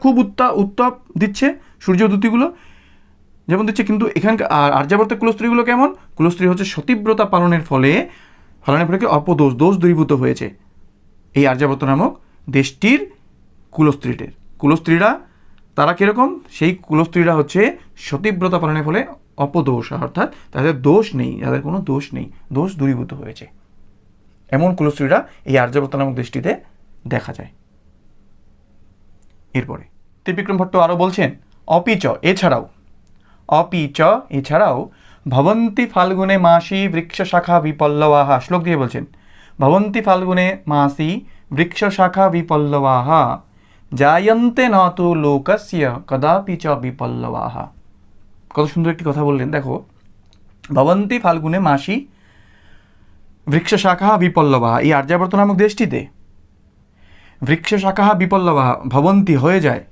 Speaker 1: খুব উত্তাপ দিচ্ছে সূর্যদ্যুতিগুলো যেমন দিচ্ছে, কিন্তু এখানকার আর্যাবর্তের কুলস্ত্রীগুলো কেমন, কুলস্ত্রী হচ্ছে সতীব্রতা পালনের ফলে কি দোষ দূরীভূত হয়েছে এই আর্যাবর্ত নামক দেশটির কুলস্ত্রীরা তারা কীরকম, সেই কুলস্ত্রীরা হচ্ছে সতীব্রতা পালনের ফলে অপদোষা, অর্থাৎ তাদের দোষ নেই, তাদের কোনো দোষ নেই, দোষ দূরীভূত হয়েছে, এমন কুলস্ত্রীরা এই আর্যাবর্ত নামক দেশটিতে দেখা যায়। এরপরে ত্রিবিক্রম ভট্ট আরও বলছেন, অপিচ এছাড়াও ভবন্তি ফাল্গুনে মাসি বৃক্ষ শাখা বিপল্লবাহা, শ্লোক দিয়ে বলছেন, ভবন্তি ফাল্গুনে মাসি বৃক্ষ শাখা বিপল্লবাহা জায়ন্তে ন তু লোকস্য কদাপি চ বিপল্লবাহা। কত সুন্দর একটি কথা বললেন, দেখো, ভবন্তি ফাল্গুনে মাসি বৃক্ষ শাখা বিপল্লবাহা, এই আর্যাবর্ত নামক দেশটিতে বৃক্ষ শাখা বিপল্লবাহা ভবন্তি হয়ে যায়,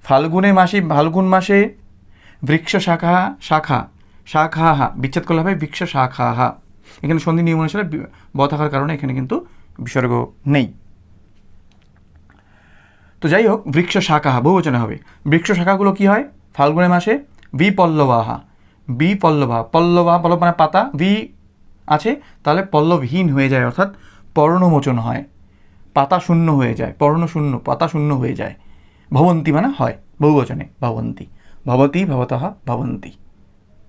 Speaker 1: ফাল্গুন মাসে বৃক্ষ শাখা বিচ্ছেদ করলে হবে বৃক্ষ শাখা। এখানে সন্ধি নিয়ম অনুসারে ব থাকার কারণে এখানে কিন্তু বিসর্গ নেই। তো যাই হোক, বৃক্ষ শাখা বহুবচনে হবে। বৃক্ষ শাখাগুলো কি হয়, ফাল্গুনে মাসে বিপল্লবাহা, পল্লব মানে পাতা, আছে, তাহলে পল্লবহীন হয়ে যায়, অর্থাৎ পর্ণমোচন হয়, পাতা শূন্য হয়ে যায়, পর্ণশূন্য, পাতা শূন্য হয়ে যায়। ভবন্তি মানে হয়, বহুবচনে ভবন্তি, ভবতি ভবতঃ ভবন্তি।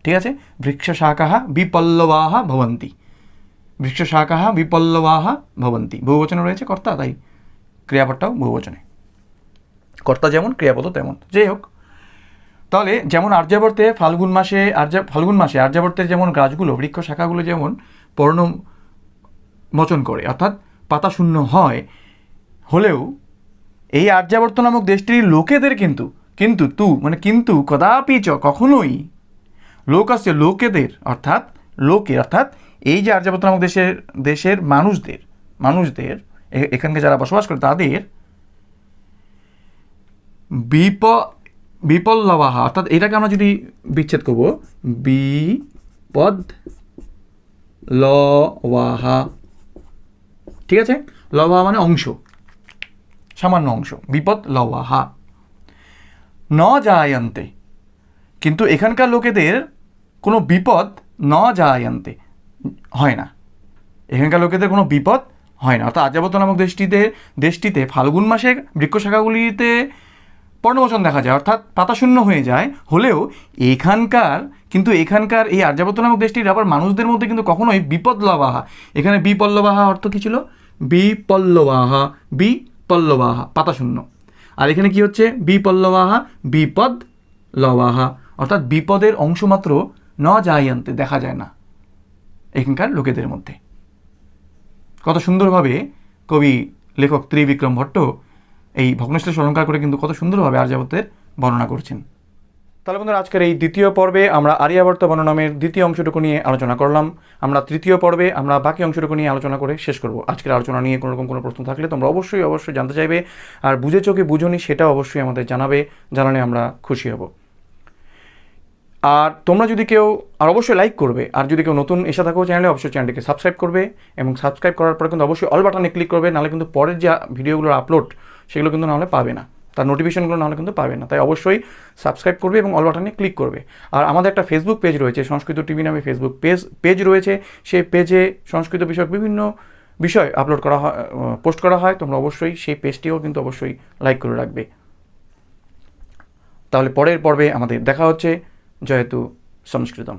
Speaker 1: ঠিক আছে, বৃক্ষ শাখাহা বিপল্লবাহা ভবন্তি, বৃক্ষ শাখাহা বিপল্লবাহা ভবন্তি, বহুবচনে রয়েছে কর্তা, তাই ক্রিয়াপদটাও বহুবচনে, কর্তা যেমন ক্রিয়াপদ তেমন। যাই হোক, তাহলে যেমন আর্যাবর্তে ফাল্গুন মাসে আর্যাবর্তের যেমন গাছগুলো, বৃক্ষ শাখাগুলো যেমন পর্ণমোচন করে, অর্থাৎ পাতা শূন্য হলেও এই আর্যাবর্ত নামক দেশটির লোকেদের কিন্তু কদাপি চ কখনোই, লোকস্য লোকেদের, অর্থাৎ এই যে আর্যাবর্ত নামক দেশের মানুষদের এখানকে যারা বসবাস করে তাদের বিপল্লবাহা, অর্থাৎ এটাকে আমরা যদি বিচ্ছেদ করব, বিপদলবাহা। ঠিক আছে, লবাহা মানে অংশ, সামান্য অংশ, বিপদলবাহা ন জায়ন্তে, কিন্তু এখানকার লোকেদের কোনো বিপদ ন জায়ন্তে হয় না, এখানকার লোকেদের কোনো বিপদ হয় না, অর্থাৎ আর্যাবর্ত নামক দেশটিতে ফাল্গুন মাসে বৃক্ষ শাখাগুলিতে পর্ণমোচন দেখা যায়, অর্থাৎ পাতা শূন্য হয়ে যায়, হলেও এখানকার এই আর্যাবর্ত নামক দেশটির আবার মানুষদের মধ্যে কিন্তু কখনোই বিপদলবাহা, এখানে বিপল্লবাহা অর্থ কী ছিল, বিপল্লবাহা পাতা শূন্য, আর এখানে কি হচ্ছে, বিপল্লবাহা বিপদলবাহা, অর্থাৎ বিপদের অংশমাত্র ন জায়ন্তে দেখা যায় না, এখানকার লোকেদের মধ্যে। কত সুন্দরভাবে কবি লেখক ত্রিবিক্রম ভট্ট এই ভগ্নশ্লেষ অলঙ্কার করে কিন্তু কত সুন্দরভাবে আর্যাবর্তের বর্ণনা করছেন। তাহলে বন্ধুরা, আজকের এই দ্বিতীয় পর্বে আমরা আর্যাবর্ত বর্ণনামের দ্বিতীয় অংশটুকু নিয়ে আলোচনা করলাম। আমরা তৃতীয় পর্বে আমরা বাকি অংশটুকু নিয়ে আলোচনা করে শেষ করব। আজকের আলোচনা নিয়ে কোনো রকম কোনো প্রশ্ন থাকলে তোমরা অবশ্যই জানতে চাইবে, আর বুঝেছো কি বুঝোনি সেটাও অবশ্যই আমাদের জানাবে, জানালে আমরা খুশি হব। আর তোমরা যদি কেউ, আর অবশ্যই লাইক করবে, আর যদি কেউ নতুন এসে থাকো চ্যানেলে, অবশ্যই চ্যানেলটিকে সাবস্ক্রাইব করবে, এবং সাবস্ক্রাইব করার পরে কিন্তু অবশ্যই অল বাটনে ক্লিক করবে, নাহলে কিন্তু পরের যে ভিডিওগুলোর আপলোড সেগুলো কিন্তু নাহলে পাবে না, তার নোটিফিকেশনগুলো নাহলে কিন্তু পাবে না। তাই অবশ্যই সাবস্ক্রাইব করবে এবং অল বাটনে ক্লিক করবে। আর আমাদের একটা ফেসবুক পেজ রয়েছে, সংস্কৃত টিভি নামে ফেসবুক পেজ রয়েছে। সেই পেজে সংস্কৃত বিষয়ক বিভিন্ন বিষয় আপলোড করা হয়, পোস্ট করা হয়। তোমরা অবশ্যই সেই পেজটিও কিন্তু অবশ্যই লাইক করে রাখবে। তাহলে পরের পর্বে আমাদের দেখা হচ্ছে। জয়তু সংস্কৃতম।